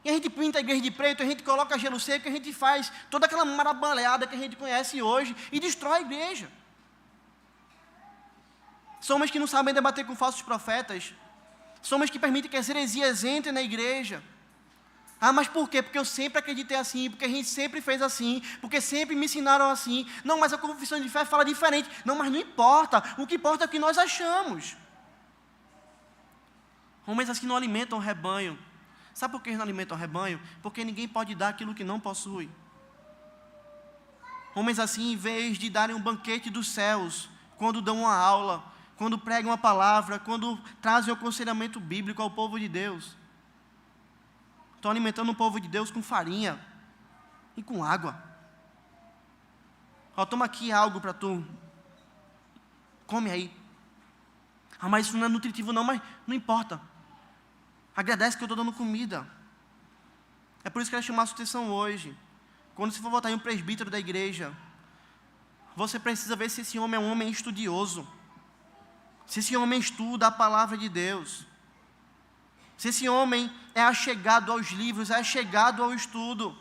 E a gente pinta a igreja de preto, a gente coloca gelo seco, a gente faz toda aquela marabalhada que a gente conhece hoje e destrói a igreja. São homens que não sabem debater com falsos profetas. São homens que permitem que as heresias entrem na igreja. Mas por quê? Porque eu sempre acreditei assim, porque a gente sempre fez assim, porque sempre me ensinaram assim. Não, mas a confissão de fé fala diferente. Não, mas não importa. O que importa é o que nós achamos. Homens assim não alimentam o rebanho. Sabe por que eles não alimentam o rebanho? Porque ninguém pode dar aquilo que não possui. Homens assim, em vez de darem um banquete dos céus, quando dão uma aula, quando pregam uma palavra, quando trazem o aconselhamento bíblico ao povo de Deus, estão alimentando o povo de Deus com farinha e com água. Toma aqui algo para tu. Come aí. Mas isso não é nutritivo não, mas não importa. Agradece que eu estou dando comida. É por isso que eu quero chamar a sua atenção hoje. Quando você for votar em um presbítero da igreja, você precisa ver se esse homem é um homem estudioso. Se esse homem estuda a palavra de Deus. Se esse homem é achegado aos livros, é achegado ao estudo.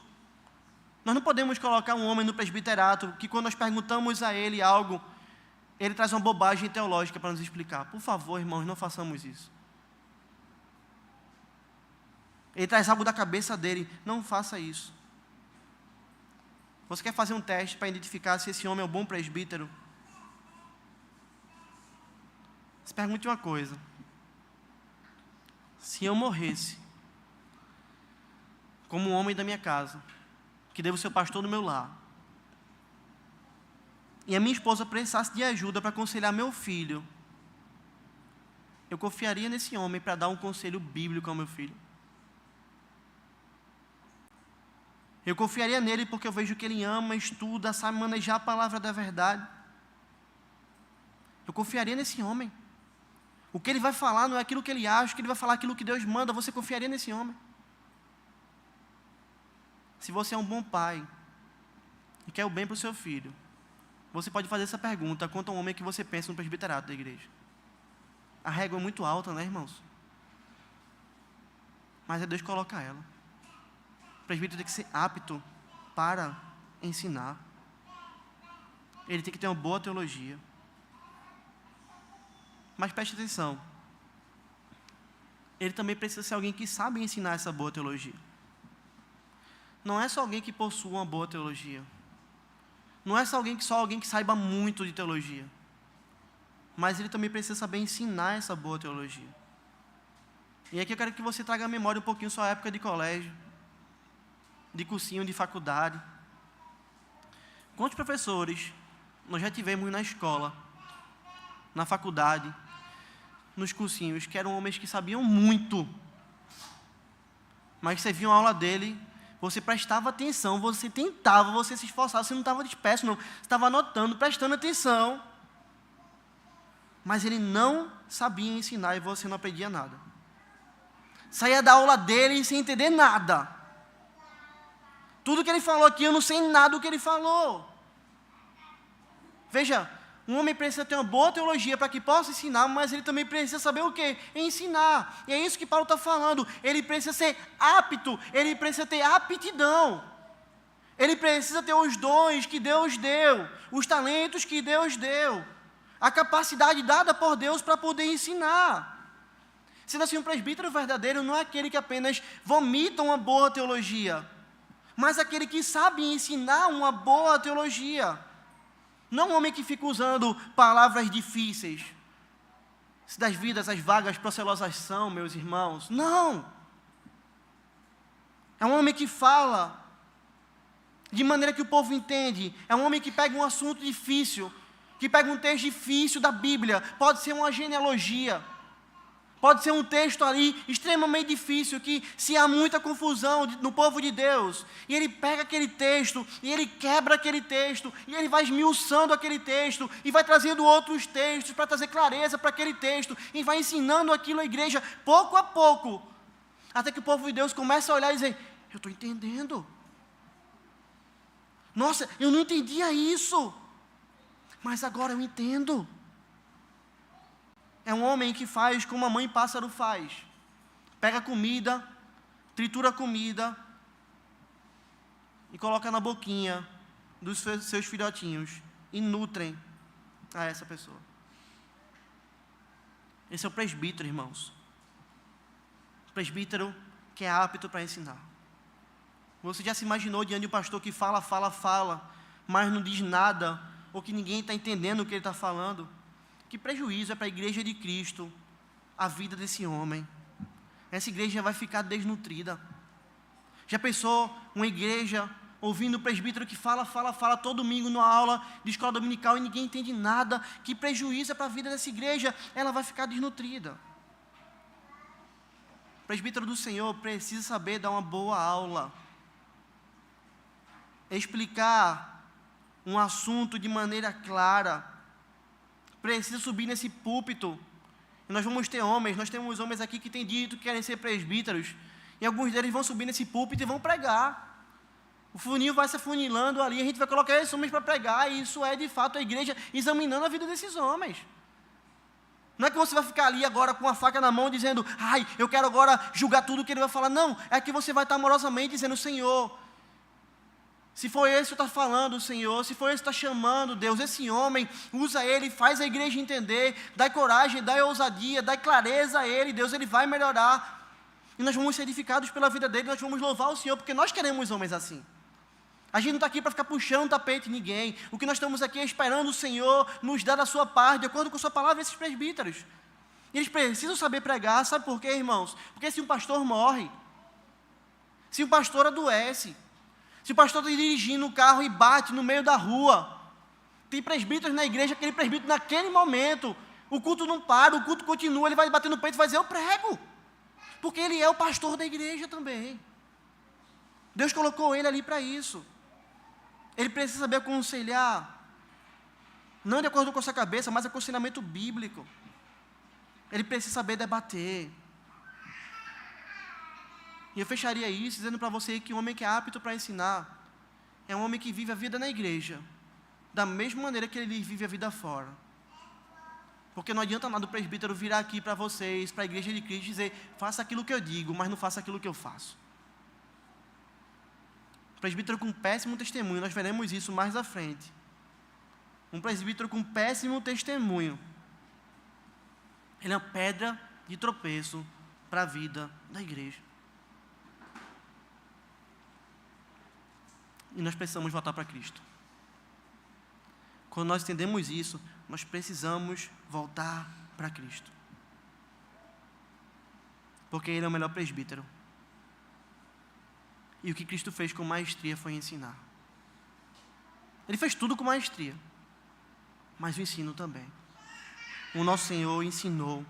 Nós não podemos colocar um homem no presbiterato que, quando nós perguntamos a ele algo, ele traz uma bobagem teológica para nos explicar. Por favor, irmãos, não façamos isso. Ele traz algo da cabeça dele. Não faça isso. Você quer fazer um teste para identificar se esse homem é um bom presbítero? Se pergunte uma coisa. Se eu morresse como um homem da minha casa, que devo ser o pastor do meu lar, e a minha esposa precisasse de ajuda para aconselhar meu filho, eu confiaria nesse homem para dar um conselho bíblico ao meu filho? Eu confiaria nele porque eu vejo que ele ama, estuda, sabe manejar a palavra da verdade. Eu confiaria nesse homem. O que ele vai falar não é aquilo que ele acha, o que ele vai falar é aquilo que Deus manda. Você confiaria nesse homem? Se você é um bom pai e quer o bem para o seu filho, você pode fazer essa pergunta quanto ao homem que você pensa no presbiterato da igreja. A régua é muito alta, né, irmãos? mas é Deus que coloca ela. O presbítero tem que ser apto para ensinar. Ele tem que ter uma boa teologia. Mas preste atenção, ele também precisa ser alguém que sabe ensinar essa boa teologia. Não é só alguém que possua uma boa teologia. Não é só alguém que saiba muito de teologia. Mas ele também precisa saber ensinar essa boa teologia. E aqui eu quero que você traga à memória um pouquinho sua época de colégio, de cursinho, de faculdade. Quantos professores nós já tivemos na escola, na faculdade, nos cursinhos, que eram homens que sabiam muito, mas você via uma aula dele, você prestava atenção, você tentava, você se esforçava, você não estava disperso, não, você estava anotando, prestando atenção, mas ele não sabia ensinar e você não aprendia nada. Saía da aula dele sem entender nada. Tudo que ele falou aqui, eu não sei nada do que ele falou. Veja, um homem precisa ter uma boa teologia para que possa ensinar, mas ele também precisa saber o quê? Ensinar. E é isso que Paulo está falando. Ele precisa ser apto, ele precisa ter aptidão. Ele precisa ter os dons que Deus deu, os talentos que Deus deu, a capacidade dada por Deus para poder ensinar. Sendo assim, um presbítero verdadeiro não é aquele que apenas vomita uma boa teologia, mas aquele que sabe ensinar uma boa teologia. Não um homem que fica usando palavras difíceis. Se das vidas as vagas procelosas são, meus irmãos. Não. É um homem que fala de maneira que o povo entende. É um homem que pega um assunto difícil, que pega um texto difícil da Bíblia. Pode ser uma genealogia. Pode ser um texto ali extremamente difícil, que se há muita confusão no povo de Deus, e ele pega aquele texto, e ele quebra aquele texto, e ele vai esmiuçando aquele texto, e vai trazendo outros textos para trazer clareza para aquele texto, e vai ensinando aquilo à igreja, pouco a pouco, até que o povo de Deus começa a olhar e dizer, eu estou entendendo. Nossa, eu não entendia isso, mas agora eu entendo. É um homem que faz como a mãe pássaro faz. Pega comida, tritura comida e coloca na boquinha dos seus filhotinhos e nutrem a essa pessoa. Esse é o presbítero, irmãos. O presbítero que é apto para ensinar. Você já se imaginou diante de um pastor que fala, mas não diz nada, ou que ninguém está entendendo o que ele está falando? Que prejuízo é para a igreja de Cristo a vida desse homem. Essa igreja vai ficar desnutrida. Já pensou uma igreja ouvindo o presbítero que fala todo domingo numa aula de escola dominical e ninguém entende nada? Que prejuízo é para a vida dessa igreja? Ela vai ficar desnutrida. O presbítero do Senhor precisa saber dar uma boa aula, explicar um assunto de maneira clara. Precisa subir nesse púlpito. E nós vamos ter homens, nós temos homens aqui que têm dito que querem ser presbíteros. E alguns deles vão subir nesse púlpito e vão pregar. O funil vai se afunilando ali, a gente vai colocar esses homens para pregar. E isso é de fato a igreja examinando a vida desses homens. Não é que você vai ficar ali agora com a faca na mão dizendo, ai, eu quero agora julgar tudo o que ele vai falar. Não, é que você vai estar amorosamente dizendo, Senhor, se for esse que está falando, Senhor, se for esse que está chamando, Deus, esse homem, usa ele, faz a igreja entender, dá coragem, dá ousadia, dá clareza a ele, Deus, ele vai melhorar. E nós vamos ser edificados pela vida dele, nós vamos louvar o Senhor, porque nós queremos homens assim. A gente não está aqui para ficar puxando o tapete de ninguém. O que nós estamos aqui é esperando o Senhor nos dar a sua parte, de acordo com a sua palavra, esses presbíteros. Eles precisam saber pregar, sabe por quê, irmãos? Porque se um pastor morre, se um pastor adoece, se o pastor está dirigindo o carro e bate no meio da rua, tem presbíteros na igreja, aquele presbítero naquele momento, o culto não para, o culto continua, ele vai bater no peito e vai dizer, eu prego, porque ele é o pastor da igreja também. Deus colocou ele ali para isso. Ele precisa saber aconselhar, não de acordo com a sua cabeça, mas aconselhamento bíblico. Ele precisa saber debater. E eu fecharia isso dizendo para você que um homem que é apto para ensinar é um homem que vive a vida na igreja da mesma maneira que ele vive a vida fora. Porque não adianta nada o presbítero virar aqui para vocês, para a igreja de Cristo, e dizer, faça aquilo que eu digo, mas não faça aquilo que eu faço. Presbítero com péssimo testemunho, nós veremos isso mais à frente. Um presbítero com péssimo testemunho, ele é uma pedra de tropeço para a vida da igreja. E nós precisamos voltar para Cristo. Quando nós entendemos isso, nós precisamos voltar para Cristo. Porque Ele é o melhor presbítero. E o que Cristo fez com maestria foi ensinar. Ele fez tudo com maestria, mas o ensino também. O nosso Senhor ensinou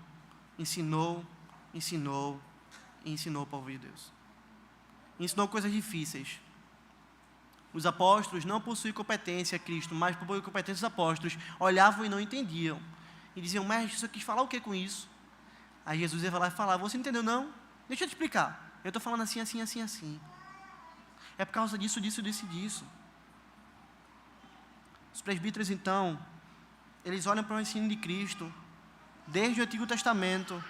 e ensinou o povo de Deus. Ensinou coisas difíceis. Os apóstolos não possuíam competência, Cristo, mas por competência os apóstolos olhavam e não entendiam. E diziam, mestre, você quis falar o que com isso? Aí Jesus ia lá e falar, você não entendeu não? Deixa eu te explicar. Eu estou falando assim. É por causa disso. Os presbíteros, então, eles olham para o ensino de Cristo, desde o Antigo Testamento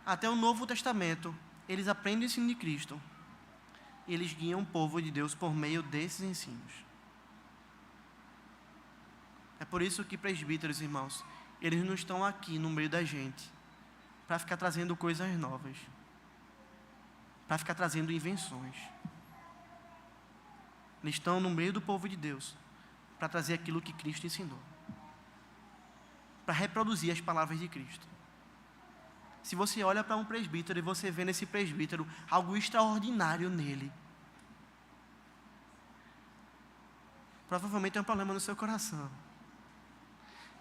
até o Novo Testamento. Eles aprendem o ensino de Cristo. E eles guiam o povo de Deus por meio desses ensinos. É por isso que presbíteros, irmãos, eles não estão aqui no meio da gente para ficar trazendo coisas novas, para ficar trazendo invenções. Eles estão no meio do povo de Deus para trazer aquilo que Cristo ensinou, para reproduzir as palavras de Cristo. Se você olha para um presbítero e você vê nesse presbítero algo extraordinário nele, provavelmente é um problema no seu coração.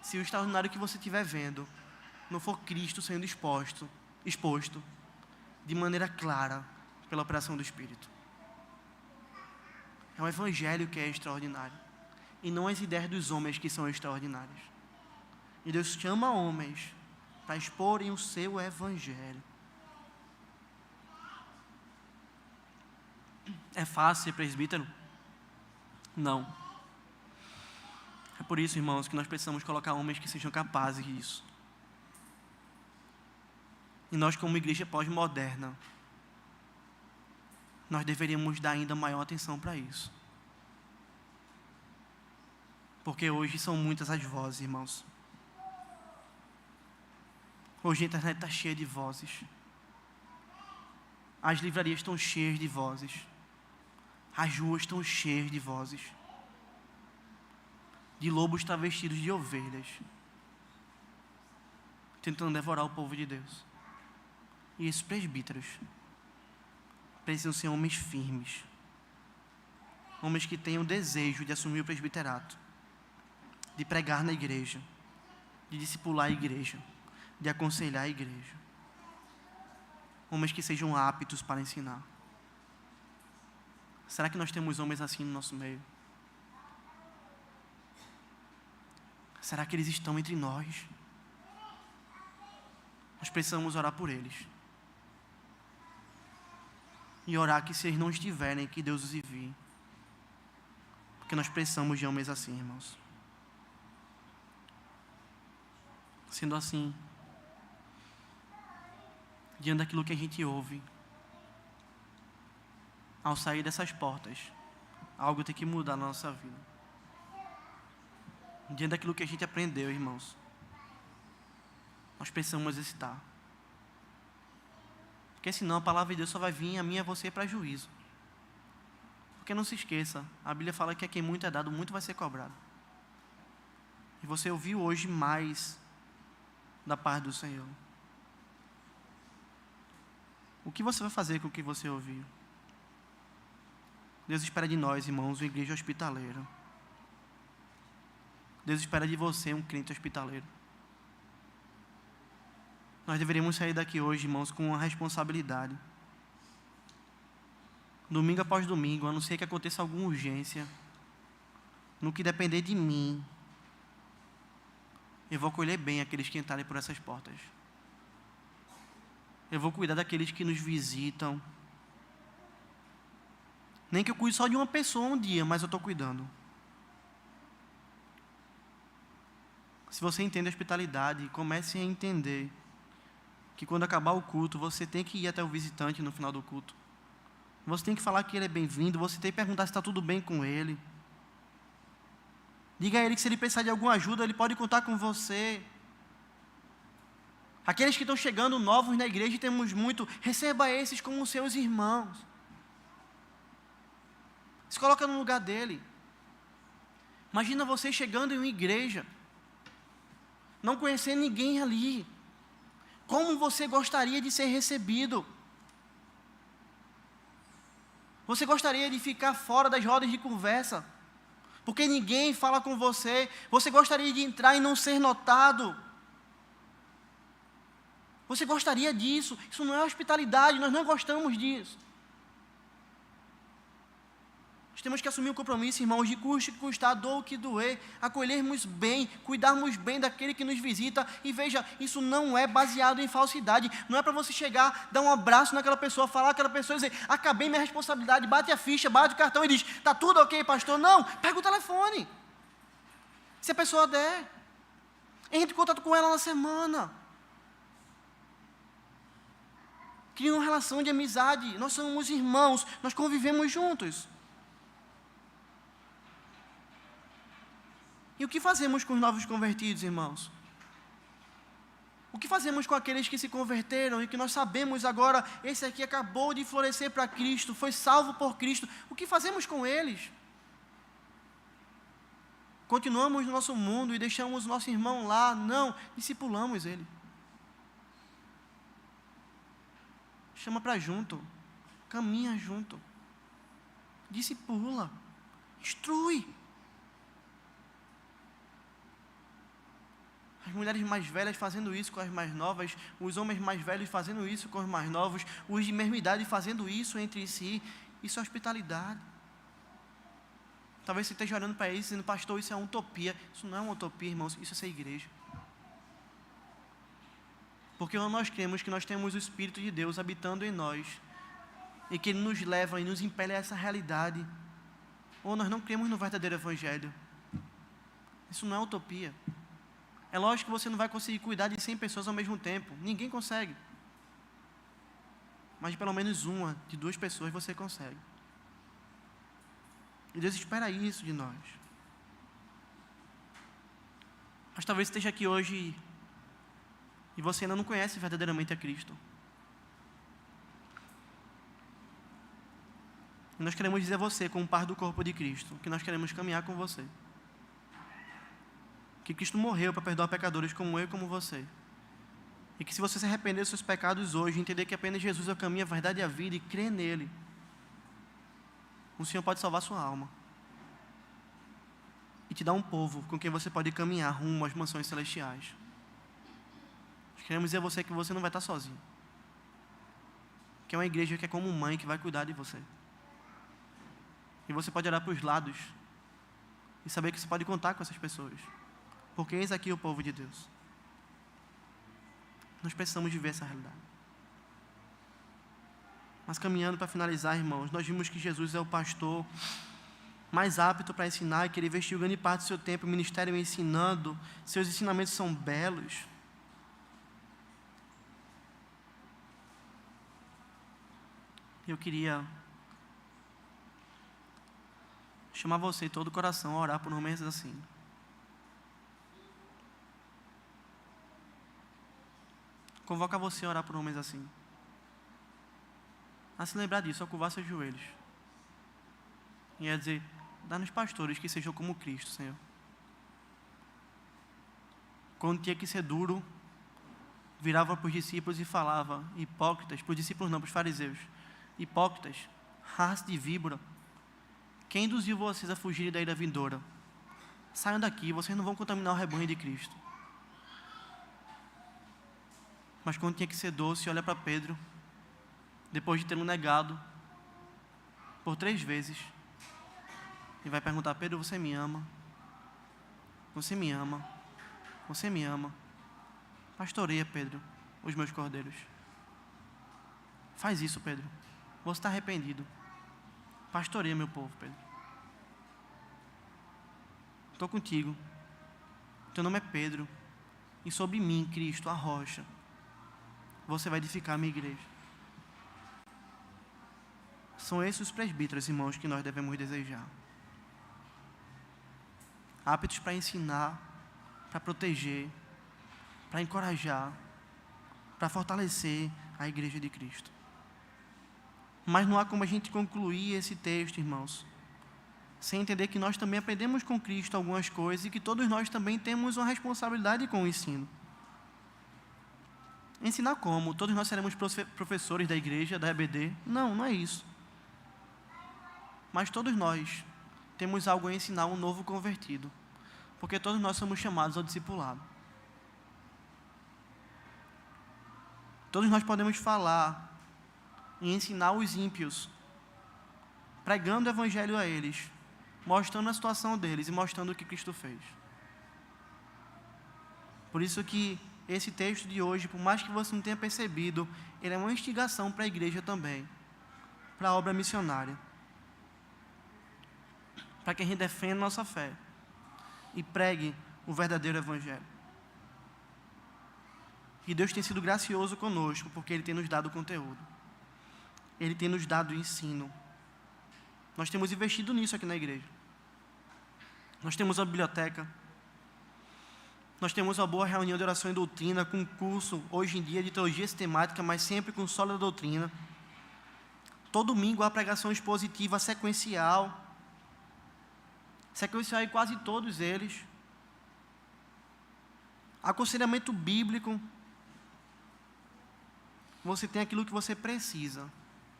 Se o extraordinário que você estiver vendo não for Cristo sendo exposto de maneira clara pela operação do Espírito. É o Evangelho que é extraordinário, e não as ideias dos homens que são extraordinárias. E Deus chama homens para exporem o seu Evangelho. É fácil ser presbítero? Não. É por isso, irmãos, que nós precisamos colocar homens que sejam capazes disso. E nós, como igreja pós-moderna, nós deveríamos dar ainda maior atenção para isso. Porque hoje são muitas as vozes, irmãos. Hoje a internet está cheia de vozes. As livrarias estão cheias de vozes. As ruas estão cheias de vozes. De lobos travestidos de ovelhas, tentando devorar o povo de Deus. E esses presbíteros precisam ser homens firmes. Homens que tenham desejo de assumir o presbiterato, de pregar na igreja, de discipular a igreja, de aconselhar a igreja. Homens que sejam aptos para ensinar. Será que nós temos homens assim no nosso meio? Será que eles estão entre nós? Nós precisamos orar por eles. E orar que se eles não estiverem, que Deus os envie. Porque nós precisamos de homens assim, irmãos. Sendo assim, diante daquilo que a gente ouve, ao sair dessas portas, algo tem que mudar na nossa vida. Diante daquilo que a gente aprendeu, irmãos, nós precisamos exercitar. Porque senão a palavra de Deus só vai vir a mim e a você para juízo. Porque não se esqueça, a Bíblia fala que a quem muito é dado, muito vai ser cobrado. E você ouviu hoje mais da paz do Senhor. O que você vai fazer com o que você ouviu? Deus espera de nós, irmãos, uma igreja hospitaleira. Deus espera de você um crente hospitaleiro. Nós deveríamos sair daqui hoje, irmãos, com uma responsabilidade. Domingo após domingo, a não ser que aconteça alguma urgência, no que depender de mim, eu vou acolher bem aqueles que entrarem por essas portas. Eu vou cuidar daqueles que nos visitam. Nem que eu cuide só de uma pessoa um dia, mas eu estou cuidando. Se você entende a hospitalidade, comece a entender que quando acabar o culto, você tem que ir até o visitante no final do culto. Você tem que falar que ele é bem-vindo, você tem que perguntar se está tudo bem com ele. Diga a ele que se ele precisar de alguma ajuda, ele pode contar com você. Aqueles que estão chegando novos na igreja, e temos muito, receba esses como seus irmãos. Se coloca no lugar dele. Imagina você chegando em uma igreja, não conhecendo ninguém ali. Como você gostaria de ser recebido? Você gostaria de ficar fora das rodas de conversa, porque ninguém fala com você? Você gostaria de entrar e não ser notado? Você gostaria disso? Isso não é hospitalidade, nós não gostamos disso. Nós temos que assumir o compromisso, irmãos, de custe que custar, doa o que doer, acolhermos bem, cuidarmos bem daquele que nos visita. E veja, isso não é baseado em falsidade. Não é para você chegar, dar um abraço naquela pessoa, falar aquela pessoa e dizer, acabei minha responsabilidade, bate a ficha, bate o cartão e diz, está tudo ok, pastor? Não, pega o telefone. Se a pessoa der, entre em contato com ela na semana. Crie uma relação de amizade. Nós somos irmãos, nós convivemos juntos. E o que fazemos com os novos convertidos, irmãos? O que fazemos com aqueles que se converteram e que nós sabemos agora, esse aqui acabou de florescer para Cristo, foi salvo por Cristo. O que fazemos com eles? Continuamos no nosso mundo e deixamos o nosso irmão lá? Não, discipulamos ele. Chama para junto, caminha junto, discipula, instrui. As mulheres mais velhas fazendo isso com as mais novas, os homens mais velhos fazendo isso com os mais novos, os de mesma idade fazendo isso entre si. Isso é hospitalidade. Talvez você esteja olhando para isso dizendo, pastor, isso é uma utopia. Isso não é uma utopia, irmãos, isso é ser igreja. Porque nós cremos que nós temos o Espírito de Deus habitando em nós, e que Ele nos leva e nos impele a essa realidade. Ou nós não cremos no verdadeiro Evangelho. Isso não é utopia. É lógico que você não vai conseguir cuidar de 100 pessoas ao mesmo tempo. Ninguém consegue. Mas pelo menos uma, de 2 pessoas você consegue. E Deus espera isso de nós. Mas talvez esteja aqui hoje e você ainda não conhece verdadeiramente a Cristo. E nós queremos dizer a você, como parte do corpo de Cristo, que nós queremos caminhar com você. Que Cristo morreu para perdoar pecadores como eu e como você. E que se você se arrepender dos seus pecados hoje, entender que apenas Jesus é o caminho, a verdade e a vida, e crer nele, o Senhor pode salvar sua alma. E te dar um povo com quem você pode caminhar rumo às mansões celestiais. Nós queremos dizer a você que você não vai estar sozinho. Que é uma igreja que é como mãe, que vai cuidar de você. E você pode olhar para os lados e saber que você pode contar com essas pessoas. Porque eis aqui o povo de Deus. Nós precisamos viver essa realidade. Mas caminhando para finalizar, irmãos, nós vimos que Jesus é o pastor mais apto para ensinar, e que ele investiu grande parte do seu tempo no ministério ensinando. Seus ensinamentos são belos. Eu queria chamar você de todo o coração a orar por momentos assim. Convoca você a orar por homens assim. A se lembrar disso, a curvar seus joelhos. E a dizer, dá-nos pastores que sejam como Cristo, Senhor. Quando tinha que ser duro, virava para os discípulos e falava, hipócritas, para os discípulos não, para os fariseus. Hipócritas, raça de víbora, quem induziu vocês a fugirem da ira vindoura? Saiam daqui, vocês não vão contaminar o rebanho de Cristo. Mas quando tinha que ser doce, olha para Pedro, depois de tê-lo negado por 3 vezes, e vai perguntar, Pedro, você me ama? Você me ama? Você me ama? Pastoreia, Pedro, os meus cordeiros. Faz isso, Pedro. Você está arrependido. Pastoreia meu povo, Pedro. Estou contigo. teu nome é Pedro, e sobre mim, Cristo, a rocha, você vai edificar a minha igreja. São esses os presbíteros, irmãos, que nós devemos desejar. Aptos para ensinar, para proteger, para encorajar, para fortalecer a igreja de Cristo. Mas não há como a gente concluir esse texto, irmãos, sem entender que nós também aprendemos com Cristo algumas coisas e que todos nós também temos uma responsabilidade com o ensino. Ensinar como? Todos nós seremos professores da igreja, da EBD? Não, não é isso. Mas todos nós temos algo a ensinar um novo convertido, porque todos nós somos chamados ao discipulado. Todos nós podemos falar e ensinar os ímpios, pregando o evangelho a eles, mostrando a situação deles e mostrando o que Cristo fez. Por isso que esse texto de hoje, por mais que você não tenha percebido, ele é uma instigação para a igreja também, para a obra missionária, para que a gente defenda a nossa fé e pregue o verdadeiro evangelho. E Deus tem sido gracioso conosco, porque Ele tem nos dado conteúdo. Ele tem nos dado ensino. Nós temos investido nisso aqui na igreja. Nós temos a biblioteca. Nós temos uma boa reunião de oração e doutrina, com curso, hoje em dia, de teologia sistemática, mas sempre com sólida doutrina. Todo domingo há pregação expositiva sequencial. Sequencial em quase todos eles. Aconselhamento bíblico. Você tem aquilo que você precisa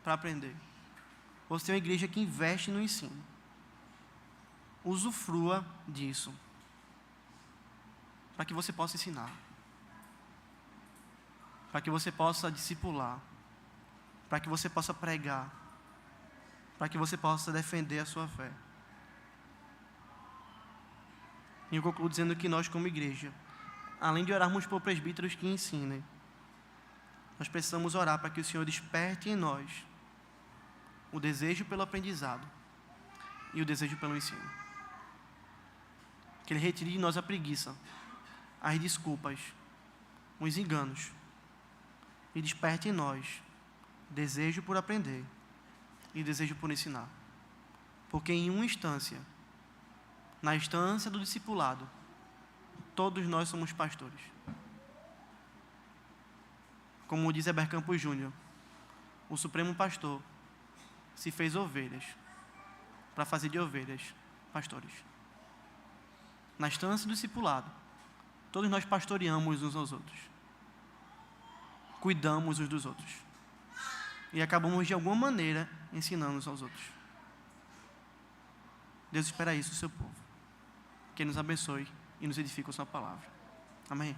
para aprender. Você tem uma igreja que investe no ensino. Usufrua disso, para que você possa ensinar, para que você possa discipular, para que você possa pregar, para que você possa defender a sua fé. E eu concluo dizendo que nós, como igreja, além de orarmos por presbíteros que ensinem, nós precisamos orar para que o Senhor desperte em nós o desejo pelo aprendizado e o desejo pelo ensino. Que Ele retire de nós a preguiça, as desculpas, os enganos, e desperte em nós desejo por aprender e desejo por ensinar. Porque em uma instância, na instância do discipulado, todos nós somos pastores. Como diz Heber Campos Júnior, o Supremo Pastor se fez ovelhas para fazer de ovelhas pastores. Na instância do discipulado, todos nós pastoreamos uns aos outros. Cuidamos uns dos outros. E acabamos, de alguma maneira, ensinando uns aos outros. Deus espera isso do seu povo. Que Ele nos abençoe e nos edifique com a sua palavra. Amém?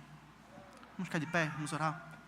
Vamos ficar de pé, vamos orar.